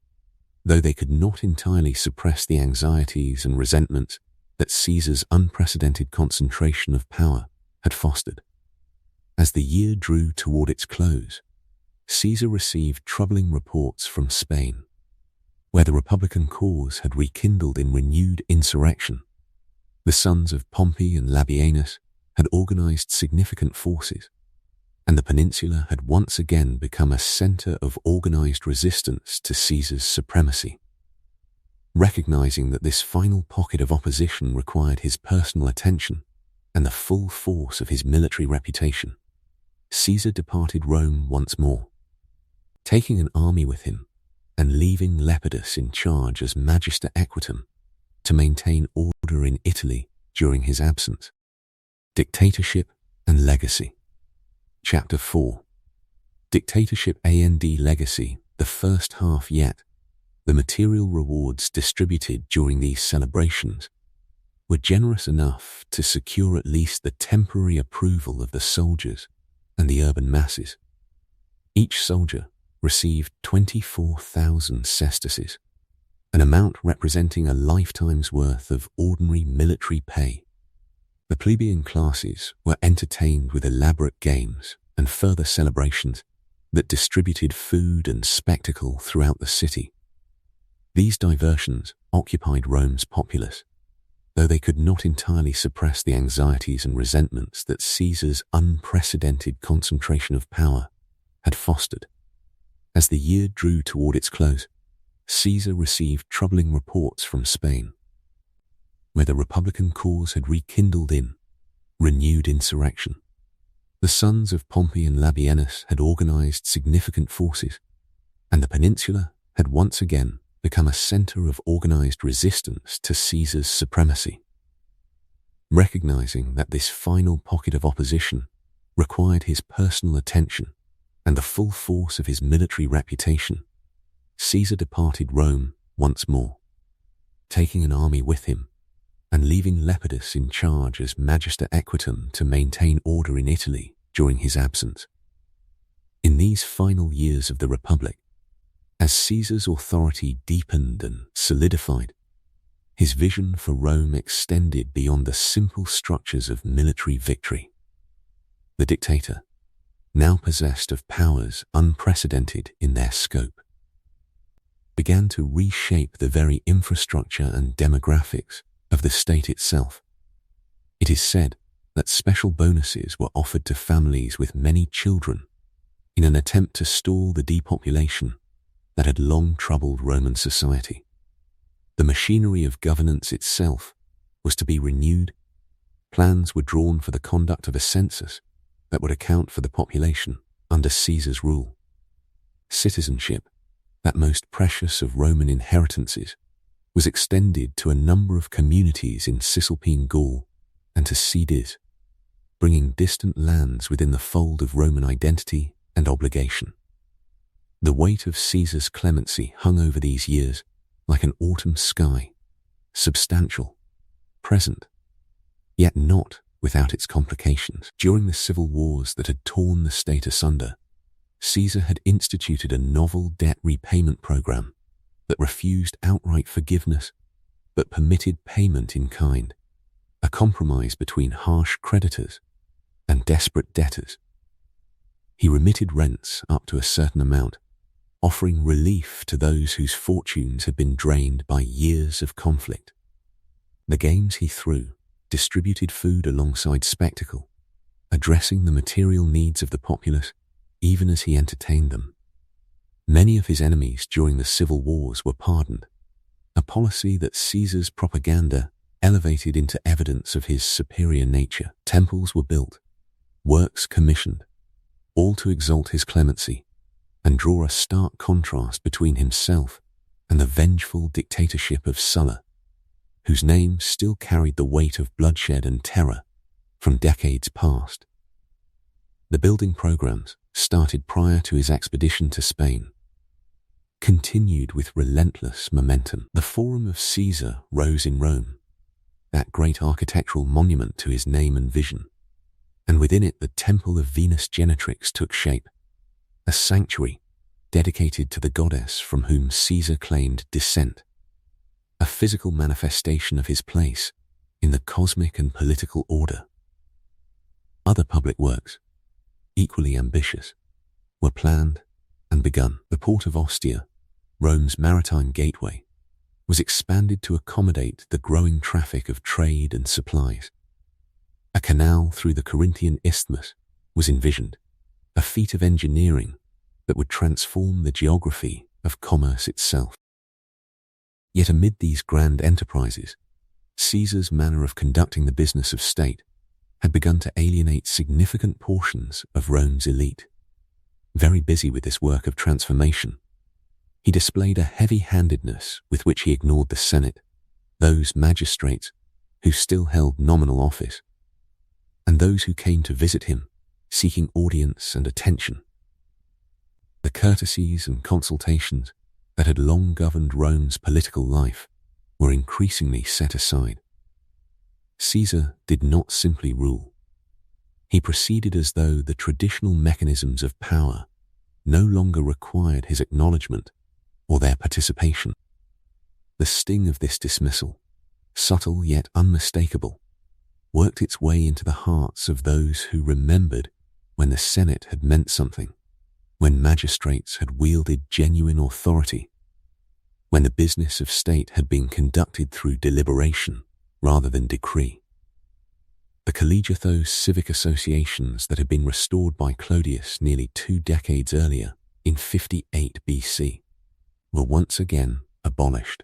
though they could not entirely suppress the anxieties and resentments that Caesar's unprecedented concentration of power had fostered. As the year drew toward its close, Caesar received troubling reports from Spain, where the Republican cause had rekindled in renewed insurrection. The sons of Pompey and Labienus had organized significant forces, and the peninsula had once again become a center of organized resistance to Caesar's supremacy. Recognizing that this final pocket of opposition required his personal attention and the full force of his military reputation, Caesar departed Rome once more. Taking an army with him, and leaving Lepidus in charge as Magister Equitum to maintain order in Italy during his absence. Dictatorship and Legacy. Chapter 4. Dictatorship and Legacy, the first half yet. The material rewards distributed during these celebrations were generous enough to secure at least the temporary approval of the soldiers and the urban masses. Each soldier received 24,000 sesterces, an amount representing a lifetime's worth of ordinary military pay. The plebeian classes were entertained with elaborate games and further celebrations that distributed food and spectacle throughout the city. These diversions occupied Rome's populace, though they could not entirely suppress the anxieties and resentments that Caesar's unprecedented concentration of power had fostered. As the year drew toward its close, Caesar received troubling reports from Spain, where the Republican cause had rekindled in renewed insurrection. The sons of Pompey and Labienus had organized significant forces, and the peninsula had once again become a center of organized resistance to Caesar's supremacy. Recognizing that this final pocket of opposition required his personal attention and the full force of his military reputation, Caesar departed Rome once more, taking an army with him and leaving Lepidus in charge as Magister Equitum to maintain order in Italy during his absence. In these final years of the Republic, as Caesar's authority deepened and solidified, his vision for Rome extended beyond the simple structures of military victory. The dictator, now possessed of powers unprecedented in their scope, began to reshape the very infrastructure and demographics of the state itself. It is said that special bonuses were offered to families with many children in an attempt to stall the depopulation that had long troubled Roman society. The machinery of governance itself was to be renewed. Plans were drawn for the conduct of a census that would account for the population under Caesar's rule. Citizenship, that most precious of Roman inheritances, was extended to a number of communities in Cisalpine Gaul and to Cadiz, bringing distant lands within the fold of Roman identity and obligation. The weight of Caesar's clemency hung over these years like an autumn sky, substantial, present, yet not without its complications. During the civil wars that had torn the state asunder, Caesar had instituted a novel debt repayment program that refused outright forgiveness but permitted payment in kind, a compromise between harsh creditors and desperate debtors. He remitted rents up to a certain amount, offering relief to those whose fortunes had been drained by years of conflict. The games he threw distributed food alongside spectacle, addressing the material needs of the populace even as he entertained them. Many of his enemies during the civil wars were pardoned, a policy that Caesar's propaganda elevated into evidence of his superior nature. Temples were built, works commissioned, all to exalt his clemency and draw a stark contrast between himself and the vengeful dictatorship of Sulla, whose name still carried the weight of bloodshed and terror from decades past. The building programs, started prior to his expedition to Spain, continued with relentless momentum. The Forum of Caesar rose in Rome, that great architectural monument to his name and vision, and within it the Temple of Venus Genetrix took shape, a sanctuary dedicated to the goddess from whom Caesar claimed descent, a physical manifestation of his place in the cosmic and political order. Other public works, equally ambitious, were planned and begun. The port of Ostia, Rome's maritime gateway, was expanded to accommodate the growing traffic of trade and supplies. A canal through the Corinthian isthmus was envisioned, a feat of engineering that would transform the geography of commerce itself. Yet amid these grand enterprises, Caesar's manner of conducting the business of state had begun to alienate significant portions of Rome's elite. Very busy with this work of transformation, He displayed a heavy-handedness with which he ignored the Senate, those magistrates who still held nominal office, and those who came to visit him, seeking audience and attention. The courtesies and consultations that had long governed Rome's political life were increasingly set aside. Caesar did not simply rule. He proceeded as though the traditional mechanisms of power no longer required his acknowledgement or their participation. The sting of this dismissal, subtle yet unmistakable, worked its way into the hearts of those who remembered when the Senate had meant something, when magistrates had wielded genuine authority, when the business of state had been conducted through deliberation rather than decree. The collegiathos civic associations that had been restored by Clodius nearly 2 decades earlier, in 58 BC, were once again abolished.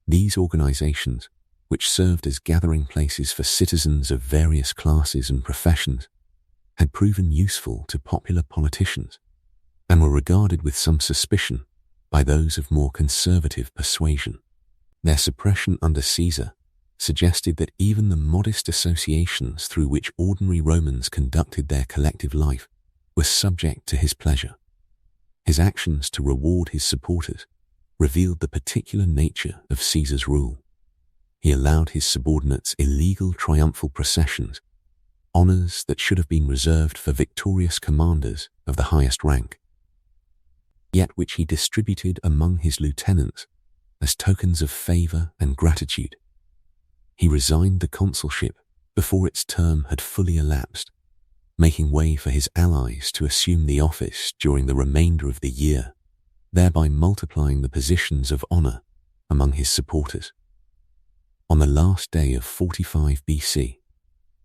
These organizations, which served as gathering places for citizens of various classes and professions, had proven useful to popular politicians and were regarded with some suspicion by those of more conservative persuasion. Their suppression under Caesar suggested that even the modest associations through which ordinary Romans conducted their collective life were subject to his pleasure. His actions to reward his supporters revealed the particular nature of Caesar's rule. He allowed his subordinates illegal triumphal processions, honors that should have been reserved for victorious commanders of the highest rank, yet which he distributed among his lieutenants as tokens of favor and gratitude. He resigned the consulship before its term had fully elapsed, making way for his allies to assume the office during the remainder of the year, thereby multiplying the positions of honor among his supporters. On the last day of 45 BC,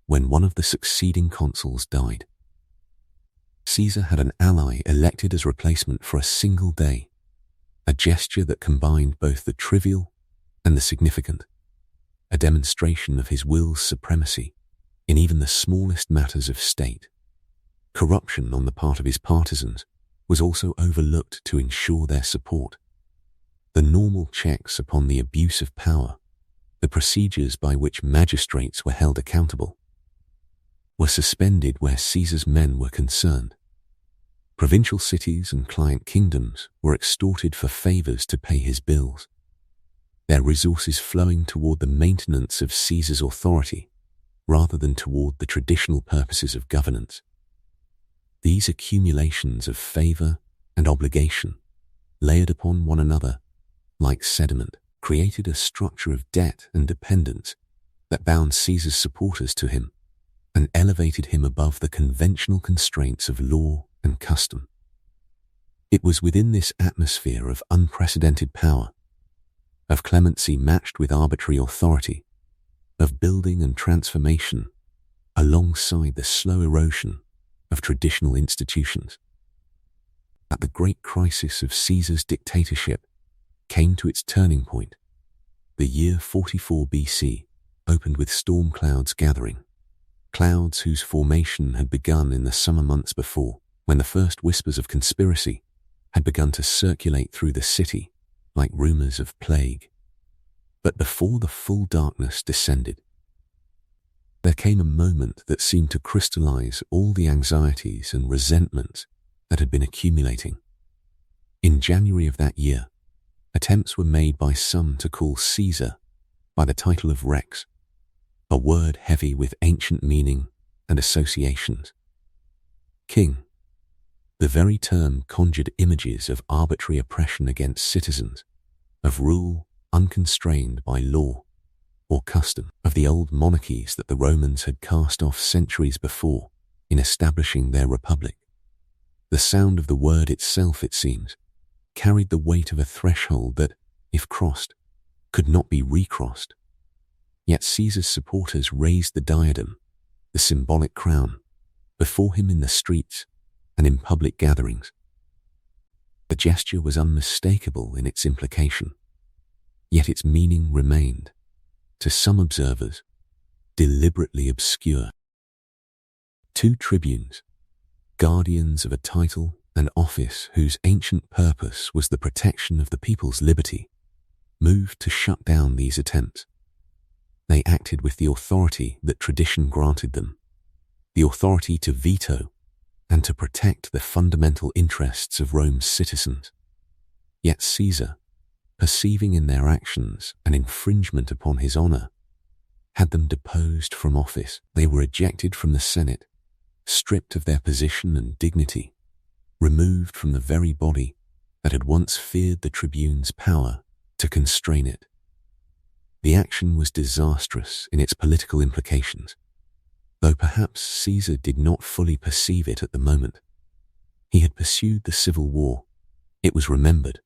when one of the succeeding consuls died, Caesar had an ally elected as replacement for a single day, a gesture that combined both the trivial and the significant, a demonstration of his will's supremacy in even the smallest matters of state. Corruption on the part of his partisans was also overlooked to ensure their support. The normal checks upon the abuse of power, the procedures by which magistrates were held accountable, were suspended where Caesar's men were concerned. Provincial cities and client kingdoms were extorted for favors to pay his bills, their resources flowing toward the maintenance of Caesar's authority rather than toward the traditional purposes of governance. These accumulations of favor and obligation, layered upon one another like sediment, created a structure of debt and dependence that bound Caesar's supporters to him and elevated him above the conventional constraints of law and custom. It was within this atmosphere of unprecedented power, of clemency matched with arbitrary authority, of building and transformation alongside the slow erosion of traditional institutions, that the great crisis of Caesar's dictatorship came to its turning point. The year 44 BC opened with storm clouds gathering, clouds whose formation had begun in the summer months before, when the first whispers of conspiracy had begun to circulate through the city like rumors of plague. But before the full darkness descended, there came a moment that seemed to crystallize all the anxieties and resentments that had been accumulating. In January of that year, attempts were made by some to call Caesar by the title of Rex, a word heavy with ancient meaning and associations. King. The very term conjured images of arbitrary oppression against citizens, of rule unconstrained by law or custom, of the old monarchies that the Romans had cast off centuries before in establishing their republic. The sound of the word itself, it seems, carried the weight of a threshold that, if crossed, could not be recrossed. Yet Caesar's supporters raised the diadem, the symbolic crown, before him in the streets and in public gatherings. The gesture was unmistakable in its implication, yet its meaning remained, to some observers, deliberately obscure. 2 tribunes, guardians of a title an office whose ancient purpose was the protection of the people's liberty, moved to shut down these attempts. They acted with the authority that tradition granted them, the authority to veto and to protect the fundamental interests of Rome's citizens. Yet Caesar, perceiving in their actions an infringement upon his honor, had them deposed from office. They were ejected from the Senate, stripped of their position and dignity, removed from the very body that had once feared the tribune's power to constrain it. The action was disastrous in its political implications, though perhaps Caesar did not fully perceive it at the moment. He had pursued the civil war, it was remembered,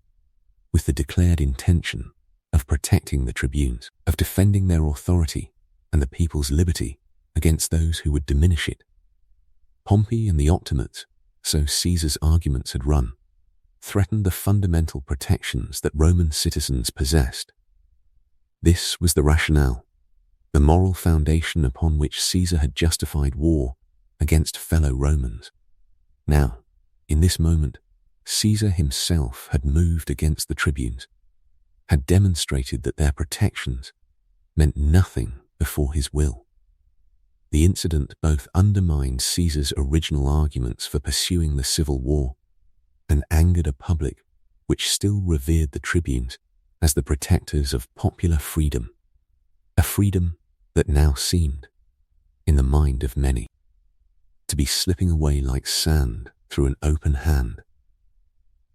with the declared intention of protecting the tribunes, of defending their authority and the people's liberty against those who would diminish it. Pompey and the Optimates, so Caesar's arguments had run, threatened the fundamental protections that Roman citizens possessed. This was the rationale, the moral foundation upon which Caesar had justified war against fellow Romans. Now, in this moment, Caesar himself had moved against the tribunes, had demonstrated that their protections meant nothing before his will. The incident both undermined Caesar's original arguments for pursuing the civil war and angered a public which still revered the tribunes as the protectors of popular freedom, a freedom that now seemed, in the mind of many, to be slipping away like sand through an open hand.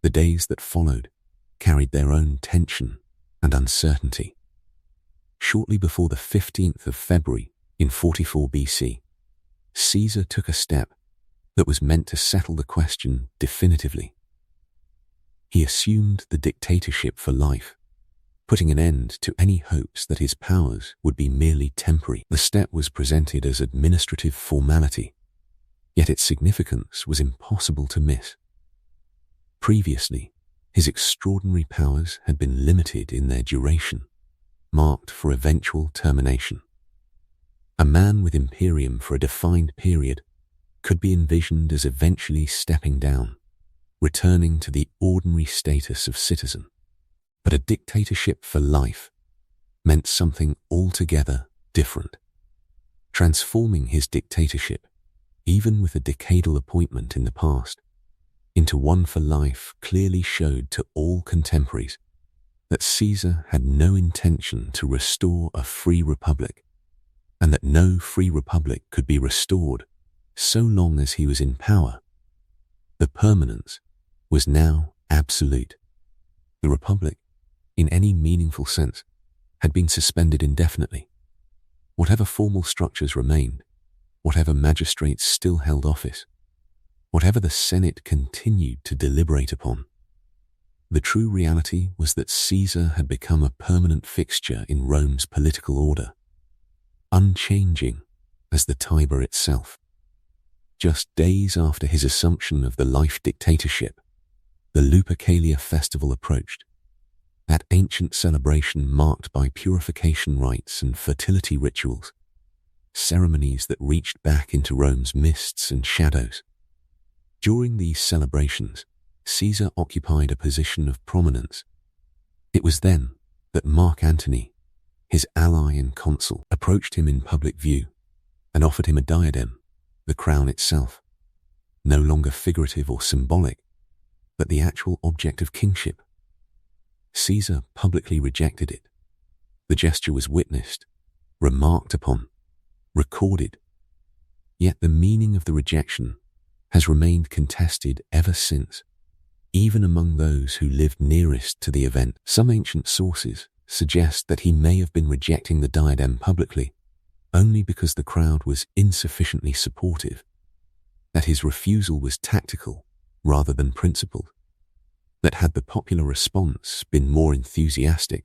The days that followed carried their own tension and uncertainty. Shortly before the 15th of February in 44 BC, Caesar took a step that was meant to settle the question definitively. He assumed the dictatorship for life, putting an end to any hopes that his powers would be merely temporary. The step was presented as administrative formality, yet its significance was impossible to miss. Previously, his extraordinary powers had been limited in their duration, marked for eventual termination. A man with imperium for a defined period could be envisioned as eventually stepping down, returning to the ordinary status of citizen. But a dictatorship for life meant something altogether different. Transforming his dictatorship, even with a decadal appointment in the past, into one for life clearly showed to all contemporaries that Caesar had no intention to restore a free republic, and that no free republic could be restored so long as he was in power. The permanence was now absolute. The republic, in any meaningful sense, had been suspended indefinitely. Whatever formal structures remained, whatever magistrates still held office, whatever the Senate continued to deliberate upon, the true reality was that Caesar had become a permanent fixture in Rome's political order, unchanging as the Tiber itself. Just days after his assumption of the life dictatorship, the Lupercalia festival approached, that ancient celebration marked by purification rites and fertility rituals, ceremonies that reached back into Rome's mists and shadows. During these celebrations, Caesar occupied a position of prominence. It was then that Mark Antony, his ally and consul, approached him in public view and offered him a diadem, the crown itself, no longer figurative or symbolic, but the actual object of kingship. Caesar publicly rejected it. The gesture was witnessed, remarked upon, recorded. Yet the meaning of the rejection has remained contested ever since, even among those who lived nearest to the event. Some ancient sources suggest that he may have been rejecting the diadem publicly only because the crowd was insufficiently supportive, that his refusal was tactical rather than principled, that had the popular response been more enthusiastic,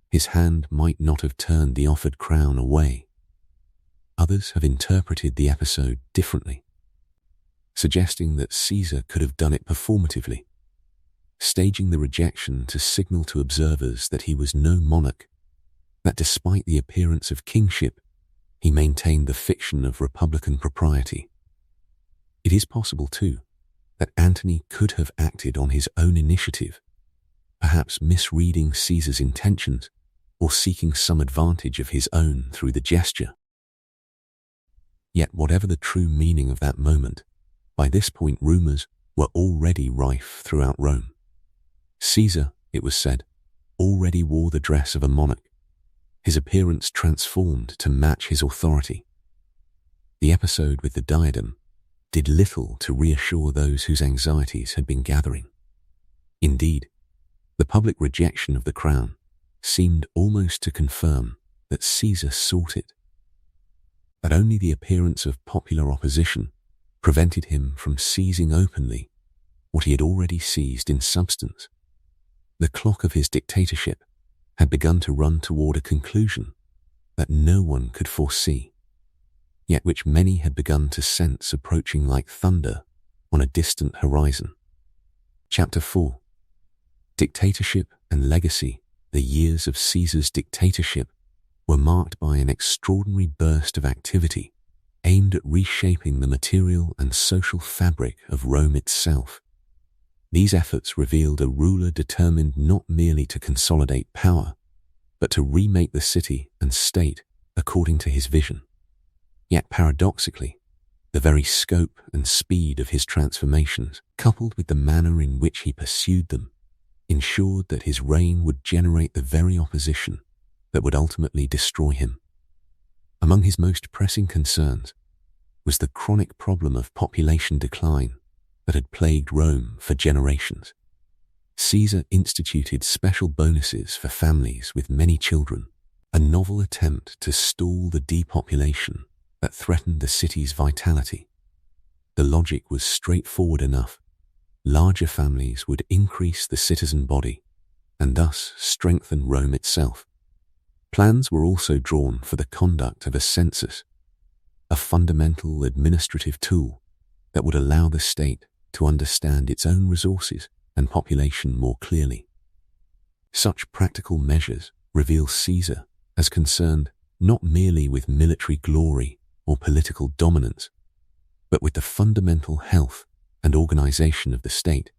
his hand might not have turned the offered crown away. Others have interpreted the episode differently, suggesting that Caesar could have done it performatively, staging the rejection to signal to observers that he was no monarch, that despite the appearance of kingship, he maintained the fiction of republican propriety. It is possible, too, that Antony could have acted on his own initiative, perhaps misreading Caesar's intentions or seeking some advantage of his own through the gesture. Yet whatever the true meaning of that moment, by this point rumors were already rife throughout Rome. Caesar, it was said, already wore the dress of a monarch, his appearance transformed to match his authority. The episode with the diadem did little to reassure those whose anxieties had been gathering. Indeed, the public rejection of the crown seemed almost to confirm that Caesar sought it. But only the appearance of popular opposition prevented him from seizing openly what he had already seized in substance. The clock of his dictatorship had begun to run toward a conclusion that no one could foresee, yet which many had begun to sense approaching like thunder on a distant horizon. Chapter 4. Dictatorship and Legacy. The years of Caesar's dictatorship were marked by an extraordinary burst of activity aimed at reshaping the material and social fabric of Rome itself. These efforts revealed a ruler determined not merely to consolidate power, but to remake the city and state according to his vision. Yet paradoxically, the very scope and speed of his transformations, coupled with the manner in which he pursued them, ensured that his reign would generate the very opposition that would ultimately destroy him. Among his most pressing concerns was the chronic problem of population decline that had plagued Rome for generations. Caesar instituted special bonuses for families with many children, a novel attempt to stall the depopulation that threatened the city's vitality. The logic was straightforward enough. Larger families would increase the citizen body and thus strengthen Rome itself. Plans were also drawn for the conduct of a census, a fundamental administrative tool that would allow the state to understand its own resources and population more clearly. Such practical measures reveal Caesar as concerned not merely with military glory or political dominance, but with the fundamental health and organization of the state.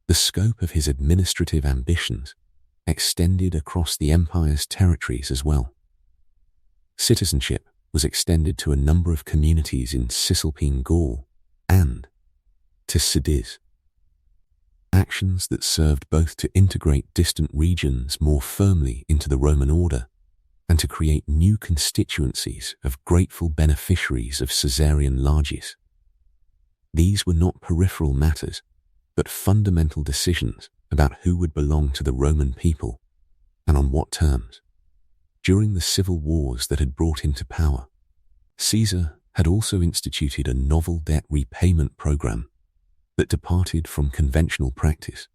The scope of his administrative ambitions extended across the empire's territories as well. Citizenship was extended to a number of communities in Cisalpine Gaul and to cities. Actions that served both to integrate distant regions more firmly into the Roman order and to create new constituencies of grateful beneficiaries of Caesarian largesse. These were not peripheral matters, but fundamental decisions about who would belong to the Roman people and on what terms. During the civil wars that had brought him to power, Caesar had also instituted a novel debt repayment program that departed from conventional practice.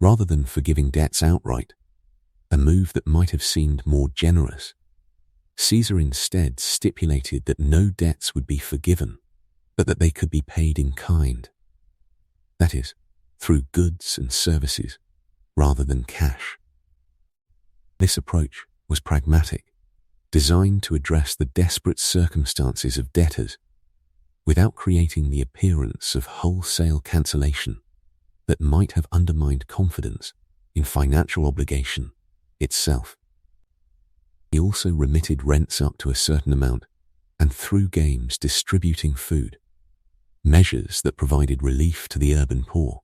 Rather than forgiving debts outright, a move that might have seemed more generous, Caesar instead stipulated that no debts would be forgiven, but that they could be paid in kind. That is, through goods and services, rather than cash. This approach was pragmatic, designed to address the desperate circumstances of debtors, without creating the appearance of wholesale cancellation that might have undermined confidence in financial obligation itself. He also remitted rents up to a certain amount and through games distributing food, measures that provided relief to the urban poor,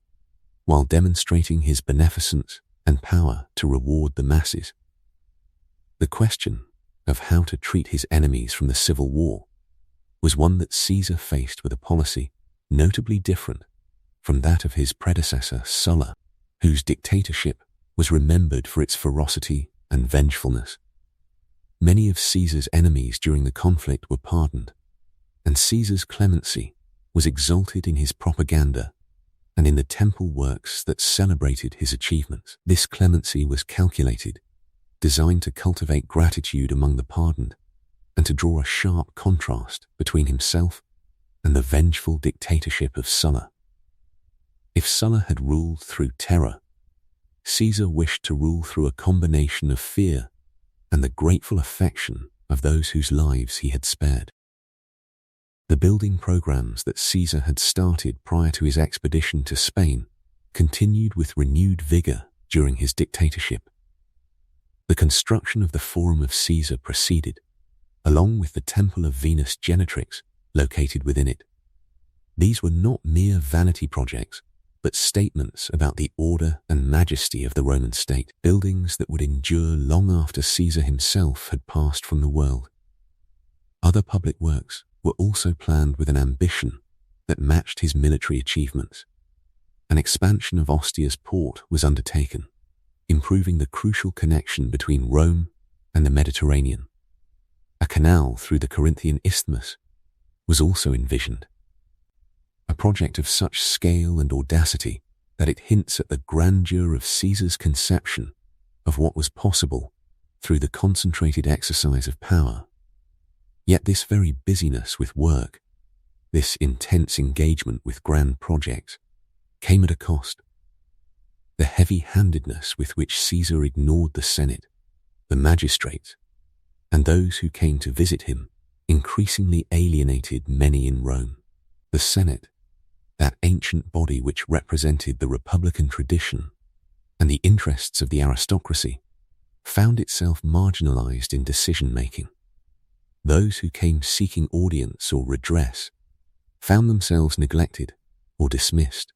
while demonstrating his beneficence and power to reward the masses. The question of how to treat his enemies from the civil war was one that Caesar faced with a policy notably different from that of his predecessor Sulla, whose dictatorship was remembered for its ferocity and vengefulness. Many of Caesar's enemies during the conflict were pardoned, and Caesar's clemency was exalted in his propaganda and in the temple works that celebrated his achievements. This clemency was calculated, designed to cultivate gratitude among the pardoned, and to draw a sharp contrast between himself and the vengeful dictatorship of Sulla. If Sulla had ruled through terror, Caesar wished to rule through a combination of fear and the grateful affection of those whose lives he had spared. The building programs that Caesar had started prior to his expedition to Spain continued with renewed vigor during his dictatorship. The construction of the Forum of Caesar proceeded, along with the Temple of Venus Genetrix located within it. These were not mere vanity projects, but statements about the order and majesty of the Roman state, buildings that would endure long after Caesar himself had passed from the world. Other public works were also planned with an ambition that matched his military achievements. An expansion of Ostia's port was undertaken, improving the crucial connection between Rome and the Mediterranean. A canal through the Corinthian Isthmus was also envisioned. A project of such scale and audacity that it hints at the grandeur of Caesar's conception of what was possible through the concentrated exercise of power. Yet this very busyness with work, this intense engagement with grand projects, came at a cost. The heavy-handedness with which Caesar ignored the Senate, the magistrates, and those who came to visit him increasingly alienated many in Rome. The Senate, that ancient body which represented the republican tradition and the interests of the aristocracy, found itself marginalized in decision-making. Those who came seeking audience or redress found themselves neglected or dismissed.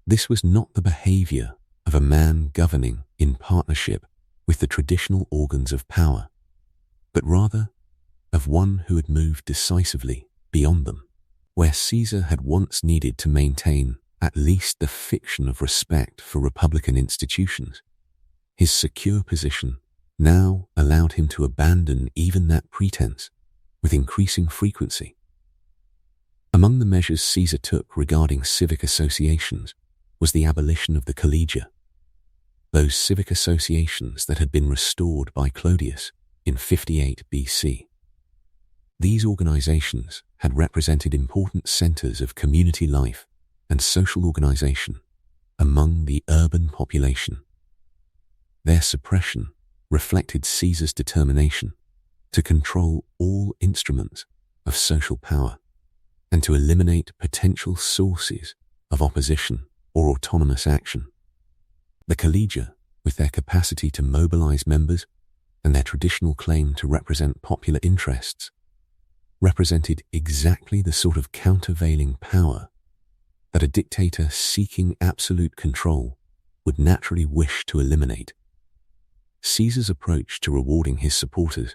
This was not the behavior of a man governing in partnership with the traditional organs of power, but rather of one who had moved decisively beyond them. Where Caesar had once needed to maintain at least the fiction of respect for republican institutions, his secure position now allowed him to abandon even that pretense with increasing frequency. Among the measures Caesar took regarding civic associations was the abolition of the collegia, those civic associations that had been restored by Clodius in 58 BC. These organizations had represented important centers of community life and social organization among the urban population. Their suppression reflected Caesar's determination to control all instruments of social power and to eliminate potential sources of opposition or autonomous action. The collegia, with their capacity to mobilize members and their traditional claim to represent popular interests, represented exactly the sort of countervailing power that a dictator seeking absolute control would naturally wish to eliminate. Caesar's approach to rewarding his supporters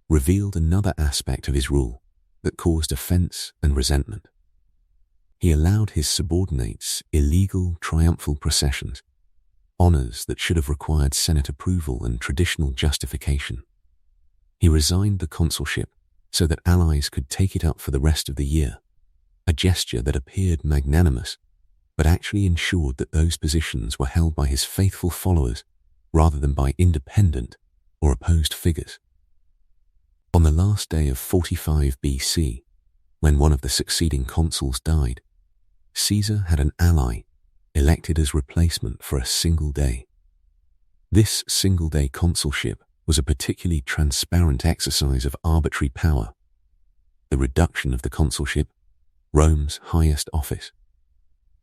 revealed another aspect of his rule that caused offense and resentment. He allowed his subordinates illegal triumphal processions, honors that should have required Senate approval and traditional justification. He resigned the consulship so that allies could take it up for the rest of the year, a gesture that appeared magnanimous, but actually ensured that those positions were held by his faithful followers rather than by independent or opposed figures. On the last day of 45 BC, when one of the succeeding consuls died, Caesar had an ally elected as replacement for a single day. This single-day consulship was a particularly transparent exercise of arbitrary power, the reduction of the consulship, Rome's highest office,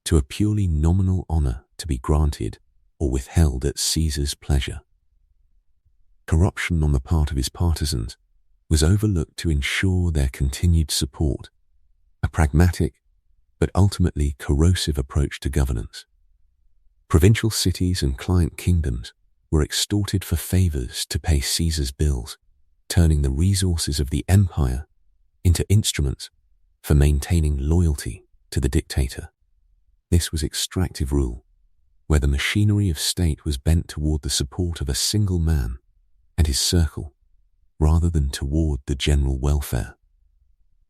to a purely nominal honor to be granted or withheld at Caesar's pleasure. Corruption on the part of his partisans was overlooked to ensure their continued support, a pragmatic but ultimately corrosive approach to governance. Provincial cities and client kingdoms were extorted for favors to pay Caesar's bills, turning the resources of the empire into instruments for maintaining loyalty to the dictator. This was extractive rule, where the machinery of state was bent toward the support of a single man and his circle, rather than toward the general welfare.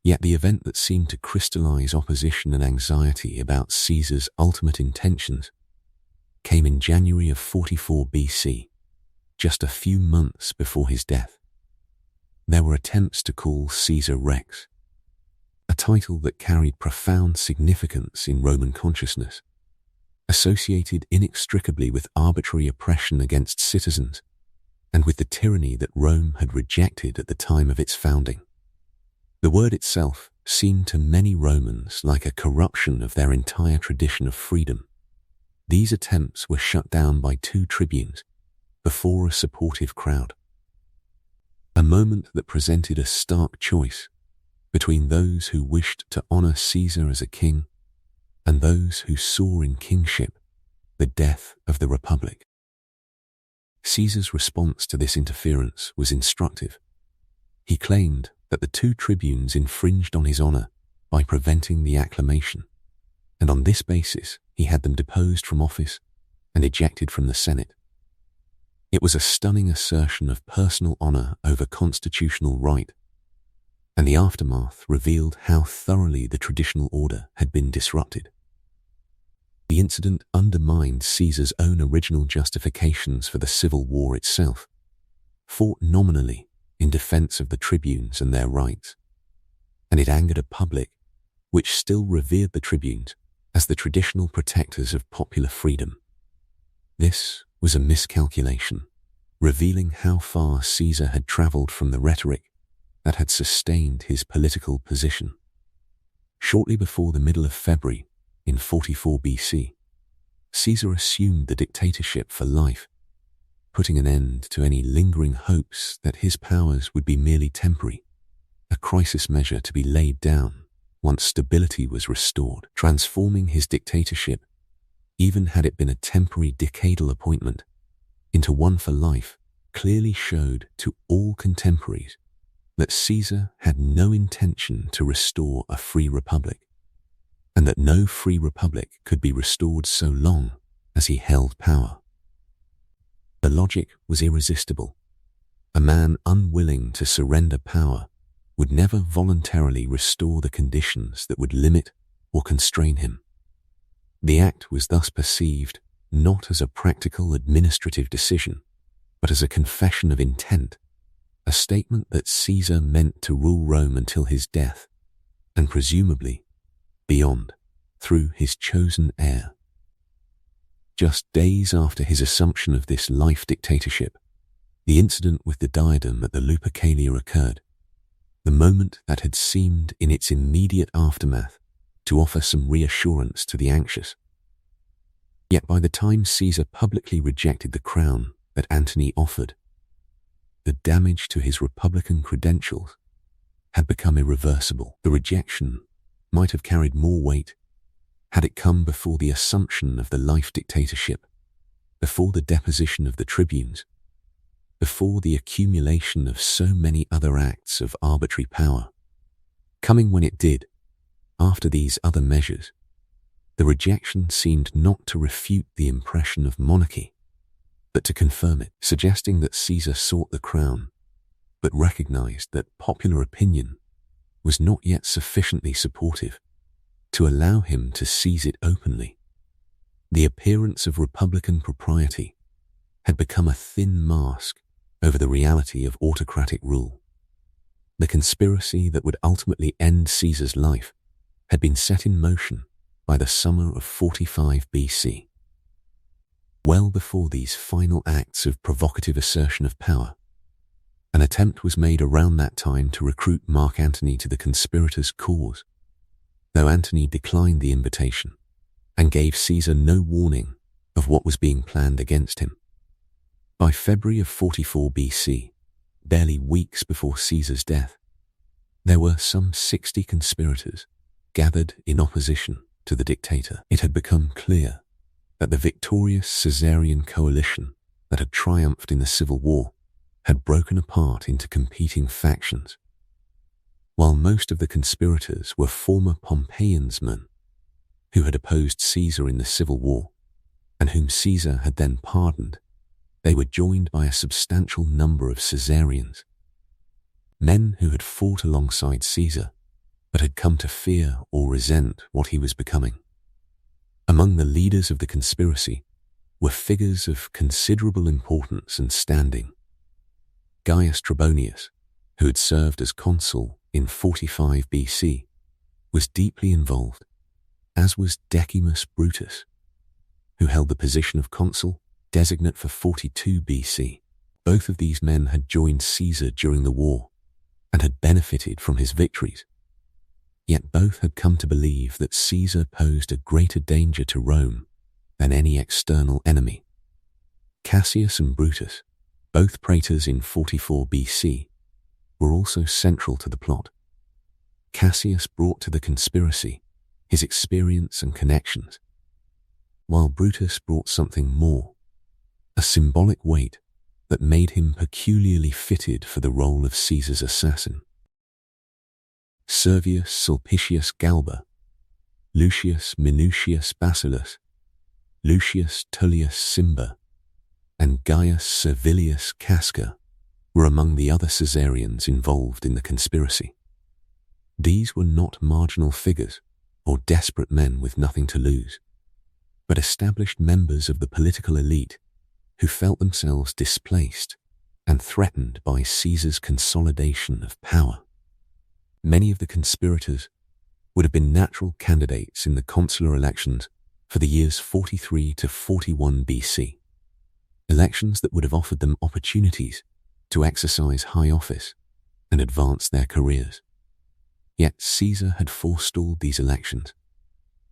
Yet the event that seemed to crystallize opposition and anxiety about Caesar's ultimate intentions came in January of 44 BC, just a few months before his death. There were attempts to call Caesar Rex, a title that carried profound significance in Roman consciousness, associated inextricably with arbitrary oppression against citizens and with the tyranny that Rome had rejected at the time of its founding. The word itself seemed to many Romans like a corruption of their entire tradition of freedom. These attempts were shut down by 2 tribunes before a supportive crowd. A moment that presented a stark choice between those who wished to honor Caesar as a king and those who saw in kingship the death of the Republic. Caesar's response to this interference was instructive. He claimed that the 2 tribunes infringed on his honor by preventing the acclamation, and on this basis he had them deposed from office and ejected from the Senate. It was a stunning assertion of personal honor over constitutional right, and the aftermath revealed how thoroughly the traditional order had been disrupted. The incident undermined Caesar's own original justifications for the civil war itself, fought nominally in defense of the tribunes and their rights, and it angered a public which still revered the tribunes as the traditional protectors of popular freedom. This was a miscalculation, revealing how far Caesar had traveled from the rhetoric that had sustained his political position. Shortly before the middle of February in 44 BC, Caesar assumed the dictatorship for life, putting an end to any lingering hopes that his powers would be merely temporary, a crisis measure to be laid down once stability was restored. Transforming his dictatorship, even had it been a temporary decadal appointment, into one for life, clearly showed to all contemporaries that Caesar had no intention to restore a free republic, and that no free republic could be restored so long as he held power. The logic was irresistible. A man unwilling to surrender power would never voluntarily restore the conditions that would limit or constrain him. The act was thus perceived not as a practical administrative decision, but as a confession of intent, a statement that Caesar meant to rule Rome until his death, and presumably beyond, through his chosen heir. Just days after his assumption of this life dictatorship, the incident with the diadem at the Lupercalia occurred, the moment that had seemed in its immediate aftermath to offer some reassurance to the anxious. Yet by the time Caesar publicly rejected the crown that Antony offered, the damage to his republican credentials had become irreversible. The rejection might have carried more weight had it come before the assumption of the life dictatorship, before the deposition of the tribunes, before the accumulation of so many other acts of arbitrary power. Coming when it did, after these other measures, the rejection seemed not to refute the impression of monarchy, but to confirm it, suggesting that Caesar sought the crown, but recognized that popular opinion was not yet sufficiently supportive to allow him to seize it openly. The appearance of republican propriety had become a thin mask over the reality of autocratic rule. The conspiracy that would ultimately end Caesar's life had been set in motion by the summer of 45 BC. Well before these final acts of provocative assertion of power, an attempt was made around that time to recruit Mark Antony to the conspirators' cause, though Antony declined the invitation and gave Caesar no warning of what was being planned against him. By February of 44 BC, barely weeks before Caesar's death, there were some 60 conspirators gathered in opposition to the dictator. It had become clear that the victorious Caesarian coalition that had triumphed in the civil war had broken apart into competing factions. While most of the conspirators were former Pompeians men who had opposed Caesar in the civil war and whom Caesar had then pardoned, they were joined by a substantial number of Caesarians, men who had fought alongside Caesar but had come to fear or resent what he was becoming. Among the leaders of the conspiracy were figures of considerable importance and standing. Gaius Trebonius, who had served as consul in 45 BC, was deeply involved, as was Decimus Brutus, who held the position of consul designate for 42 BC. Both of these men had joined Caesar during the war and had benefited from his victories. Yet both had come to believe that Caesar posed a greater danger to Rome than any external enemy. Cassius and Brutus, both praetors in 44 BC, were also central to the plot. Cassius brought to the conspiracy his experience and connections, while Brutus brought something more, a symbolic weight that made him peculiarly fitted for the role of Caesar's assassin. Servius Sulpicius Galba, Lucius Minucius Basileus, Lucius Tullius Cimber, and Gaius Servilius Casca were among the other Caesarians involved in the conspiracy. These were not marginal figures or desperate men with nothing to lose, but established members of the political elite who felt themselves displaced and threatened by Caesar's consolidation of power. Many of the conspirators would have been natural candidates in the consular elections for the years 43 to 41 BC, elections that would have offered them opportunities to exercise high office and advance their careers. Yet Caesar had forestalled these elections,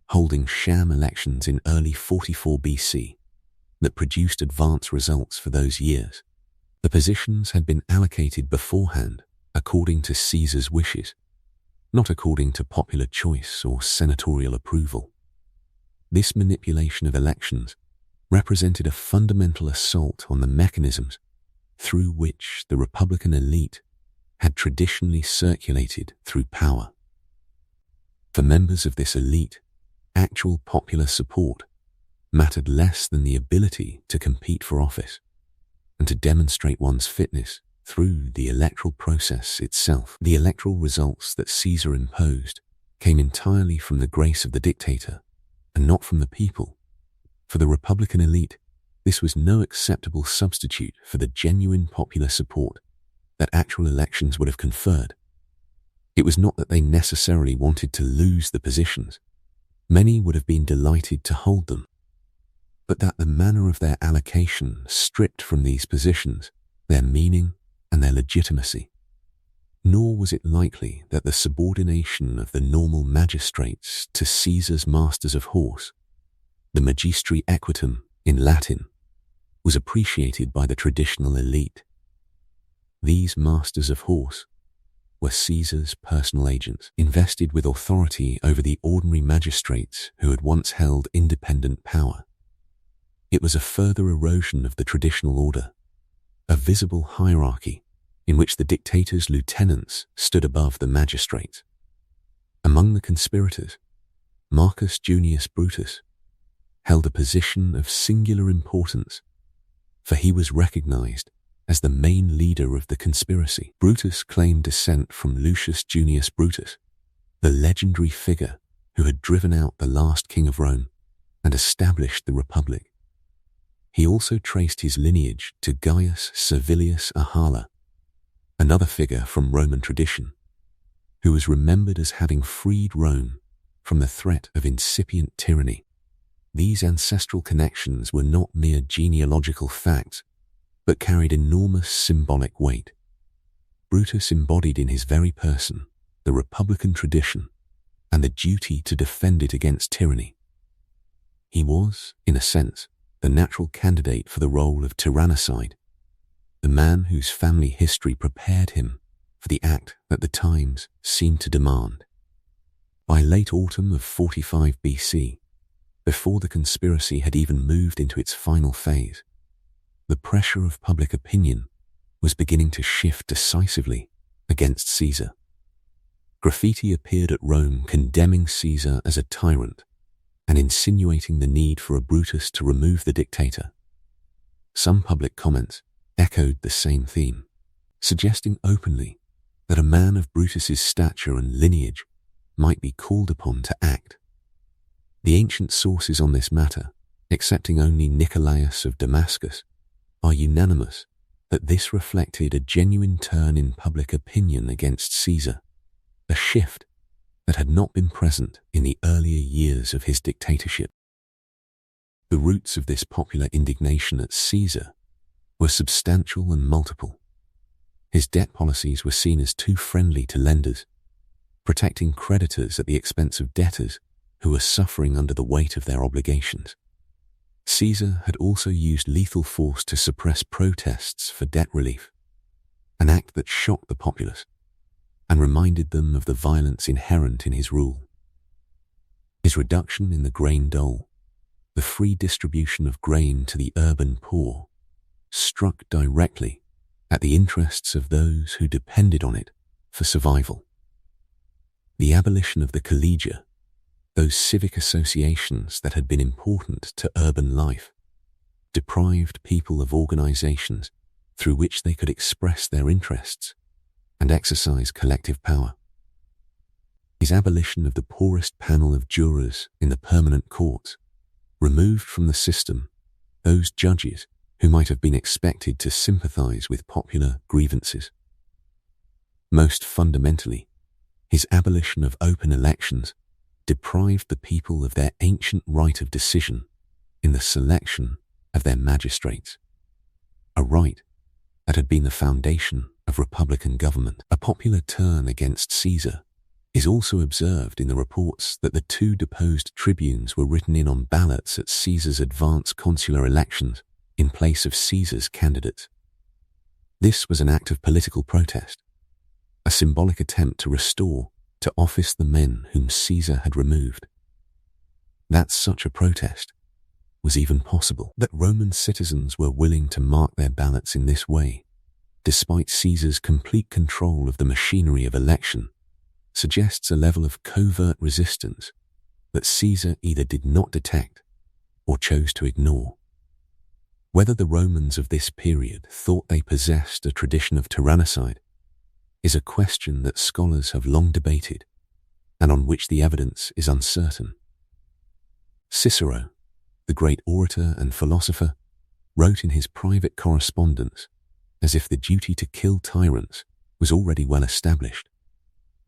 holding sham elections in early 44 BC that produced advance results for those years. The positions had been allocated beforehand according to Caesar's wishes, not according to popular choice or senatorial approval. This manipulation of elections represented a fundamental assault on the mechanisms through which the Republican elite had traditionally circulated through power. For members of this elite, actual popular support mattered less than the ability to compete for office and to demonstrate one's fitness through the electoral process itself. The electoral results that Caesar imposed came entirely from the grace of the dictator and not from the people. For the Republican elite, this was no acceptable substitute for the genuine popular support that actual elections would have conferred. It was not that they necessarily wanted to lose the positions. Many would have been delighted to hold them, but that the manner of their allocation stripped from these positions their meaning and their legitimacy. Nor was it likely that the subordination of the normal magistrates to Caesar's masters of horse, the magistri equitum in Latin, was appreciated by the traditional elite. These masters of horse were Caesar's personal agents, invested with authority over the ordinary magistrates who had once held independent power. It was a further erosion of the traditional order, a visible hierarchy in which the dictator's lieutenants stood above the magistrates. Among the conspirators, Marcus Junius Brutus held a position of singular importance, for he was recognized as the main leader of the conspiracy. Brutus claimed descent from Lucius Junius Brutus, the legendary figure who had driven out the last king of Rome and established the Republic. He also traced his lineage to Gaius Servilius Ahala, another figure from Roman tradition, who was remembered as having freed Rome from the threat of incipient tyranny. These ancestral connections were not mere genealogical facts, but carried enormous symbolic weight. Brutus embodied in his very person the Republican tradition and the duty to defend it against tyranny. He was, in a sense, the natural candidate for the role of tyrannicide, the man whose family history prepared him for the act that the times seemed to demand. By late autumn of 45 BC, before the conspiracy had even moved into its final phase, the pressure of public opinion was beginning to shift decisively against Caesar. Graffiti appeared at Rome condemning Caesar as a tyrant and insinuating the need for a Brutus to remove the dictator. Some public comments echoed the same theme, suggesting openly that a man of Brutus's stature and lineage might be called upon to act. The ancient sources on this matter, excepting only Nicolaus of Damascus, are unanimous that this reflected a genuine turn in public opinion against Caesar, a shift that had not been present in the earlier years of his dictatorship. The roots of this popular indignation at Caesar were substantial and multiple. His debt policies were seen as too friendly to lenders, protecting creditors at the expense of debtors who were suffering under the weight of their obligations. Caesar had also used lethal force to suppress protests for debt relief, an act that shocked the populace and reminded them of the violence inherent in his rule. His reduction in the grain dole, the free distribution of grain to the urban poor, struck directly at the interests of those who depended on it for survival. The abolition of the collegia, those civic associations that had been important to urban life, deprived people of organizations through which they could express their interests and exercise collective power. His abolition of the poorest panel of jurors in the permanent courts removed from the system those judges who might have been expected to sympathize with popular grievances. Most fundamentally, his abolition of open elections deprived the people of their ancient right of decision in the selection of their magistrates, a right that had been the foundation of republican government. A popular turn against Caesar is also observed in the reports that the two deposed tribunes were written in on ballots at Caesar's advance consular elections in place of Caesar's candidates. This was an act of political protest, a symbolic attempt to restore to office the men whom Caesar had removed. That such a protest was even possible, that Roman citizens were willing to mark their ballots in this way, despite Caesar's complete control of the machinery of election, suggests a level of covert resistance that Caesar either did not detect or chose to ignore. Whether the Romans of this period thought they possessed a tradition of tyrannicide is a question that scholars have long debated and on which the evidence is uncertain. Cicero, the great orator and philosopher, wrote in his private correspondence as if the duty to kill tyrants was already well established,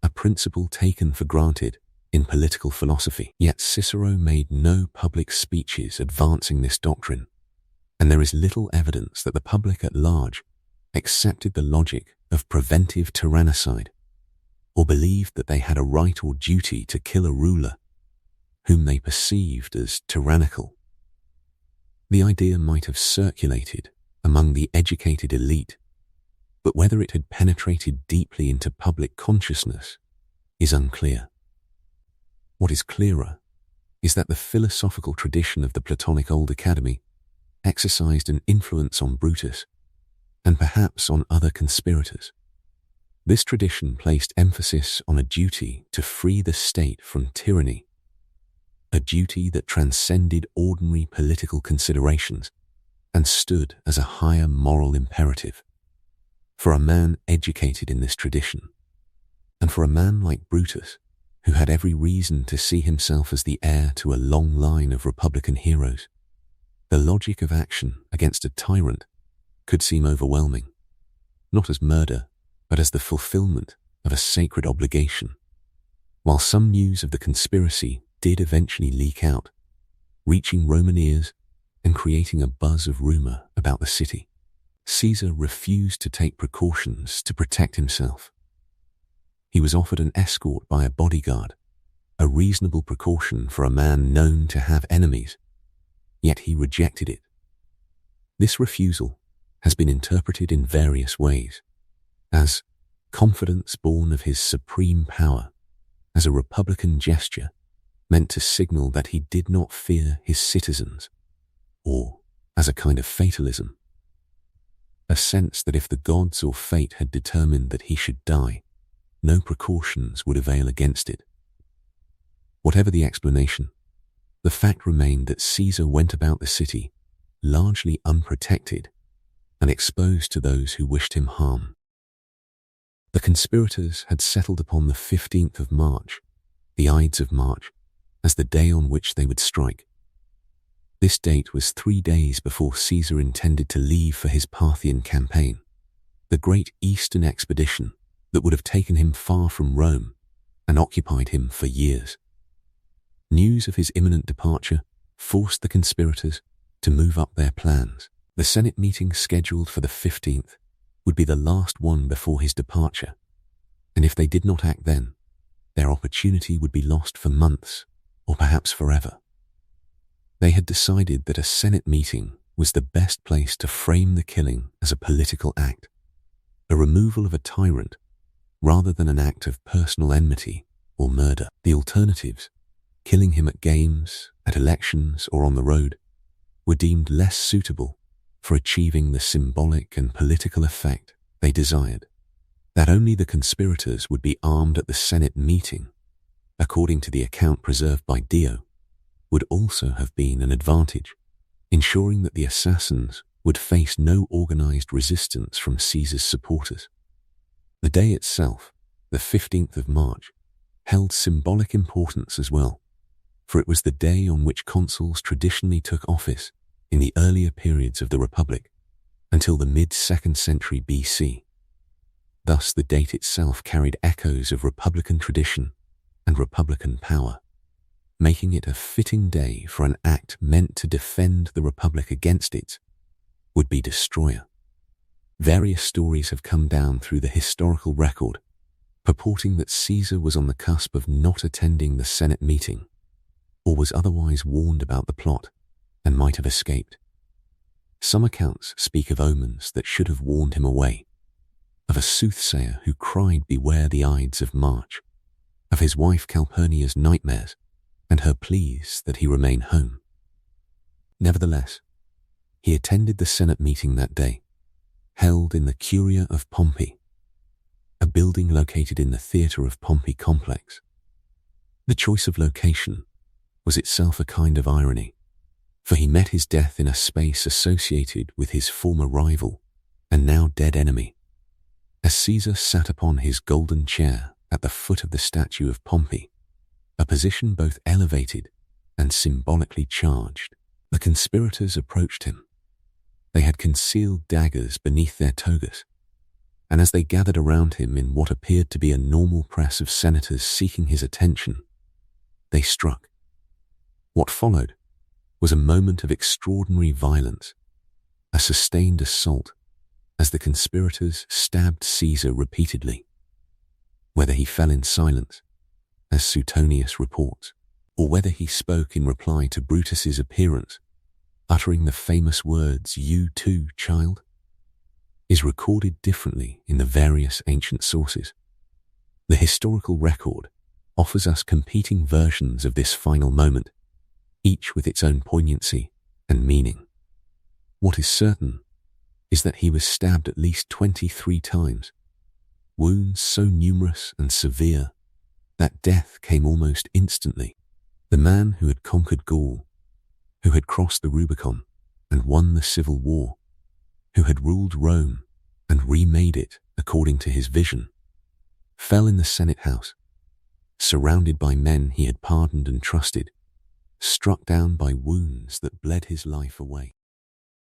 a principle taken for granted in political philosophy. Yet Cicero made no public speeches advancing this doctrine, and there is little evidence that the public at large accepted the logic of preventive tyrannicide or believed that they had a right or duty to kill a ruler whom they perceived as tyrannical. The idea might have circulated among the educated elite, but whether it had penetrated deeply into public consciousness is unclear. What is clearer is that the philosophical tradition of the Platonic Old Academy exercised an influence on Brutus and perhaps on other conspirators. This tradition placed emphasis on a duty to free the state from tyranny, a duty that transcended ordinary political considerations and stood as a higher moral imperative. For a man educated in this tradition, and for a man like Brutus, who had every reason to see himself as the heir to a long line of republican heroes, the logic of action against a tyrant could seem overwhelming, not as murder, but as the fulfillment of a sacred obligation. While some news of the conspiracy did eventually leak out, reaching Roman ears and creating a buzz of rumor about the city, Caesar refused to take precautions to protect himself. He was offered an escort by a bodyguard, a reasonable precaution for a man known to have enemies, yet he rejected it. This refusal has been interpreted in various ways, as confidence born of his supreme power, as a republican gesture meant to signal that he did not fear his citizens, or as a kind of fatalism, a sense that if the gods or fate had determined that he should die, no precautions would avail against it. Whatever the explanation, the fact remained that Caesar went about the city largely unprotected and exposed to those who wished him harm. The conspirators had settled upon the 15th of March, the Ides of March, as the day on which they would strike. This date was 3 days before Caesar intended to leave for his Parthian campaign, the great eastern expedition that would have taken him far from Rome and occupied him for years. News of his imminent departure forced the conspirators to move up their plans. The Senate meeting scheduled for the 15th would be the last one before his departure, and if they did not act then, their opportunity would be lost for months or perhaps forever. They had decided that a Senate meeting was the best place to frame the killing as a political act, a removal of a tyrant rather than an act of personal enmity or murder. The alternatives, killing him at games, at elections, or on the road, were deemed less suitable for achieving the symbolic and political effect they desired. That only the conspirators would be armed at the Senate meeting, according to the account preserved by Dio, would also have been an advantage, ensuring that the assassins would face no organized resistance from Caesar's supporters. The day itself, the 15th of March, held symbolic importance as well, for it was the day on which consuls traditionally took office in the earlier periods of the Republic until the mid-2nd century BC. Thus, the date itself carried echoes of Republican tradition and Republican power, making it a fitting day for an act meant to defend the Republic against its would-be destroyer. Various stories have come down through the historical record, purporting that Caesar was on the cusp of not attending the Senate meeting, or was otherwise warned about the plot and might have escaped. Some accounts speak of omens that should have warned him away, of a soothsayer who cried beware the Ides of March, of his wife Calpurnia's nightmares and her pleas that he remain home. Nevertheless, he attended the Senate meeting that day, held in the Curia of Pompey, a building located in the Theatre of Pompey complex. The choice of location was itself a kind of irony, for he met his death in a space associated with his former rival and now dead enemy, as Caesar sat upon his golden chair at the foot of the statue of Pompey, a position both elevated and symbolically charged. The conspirators approached him. They had concealed daggers beneath their togas, and as they gathered around him in what appeared to be a normal press of senators seeking his attention, they struck. What followed was a moment of extraordinary violence, a sustained assault, as the conspirators stabbed Caesar repeatedly. Whether he fell in silence, as Suetonius reports, or whether he spoke in reply to Brutus's appearance, uttering the famous words, "You too, child," is recorded differently in the various ancient sources. The historical record offers us competing versions of this final moment, each with its own poignancy and meaning. What is certain is that he was stabbed at least 23 times, wounds so numerous and severe that death came almost instantly. The man who had conquered Gaul, who had crossed the Rubicon and won the civil war, who had ruled Rome and remade it according to his vision, fell in the Senate house, surrounded by men he had pardoned and trusted, struck down by wounds that bled his life away.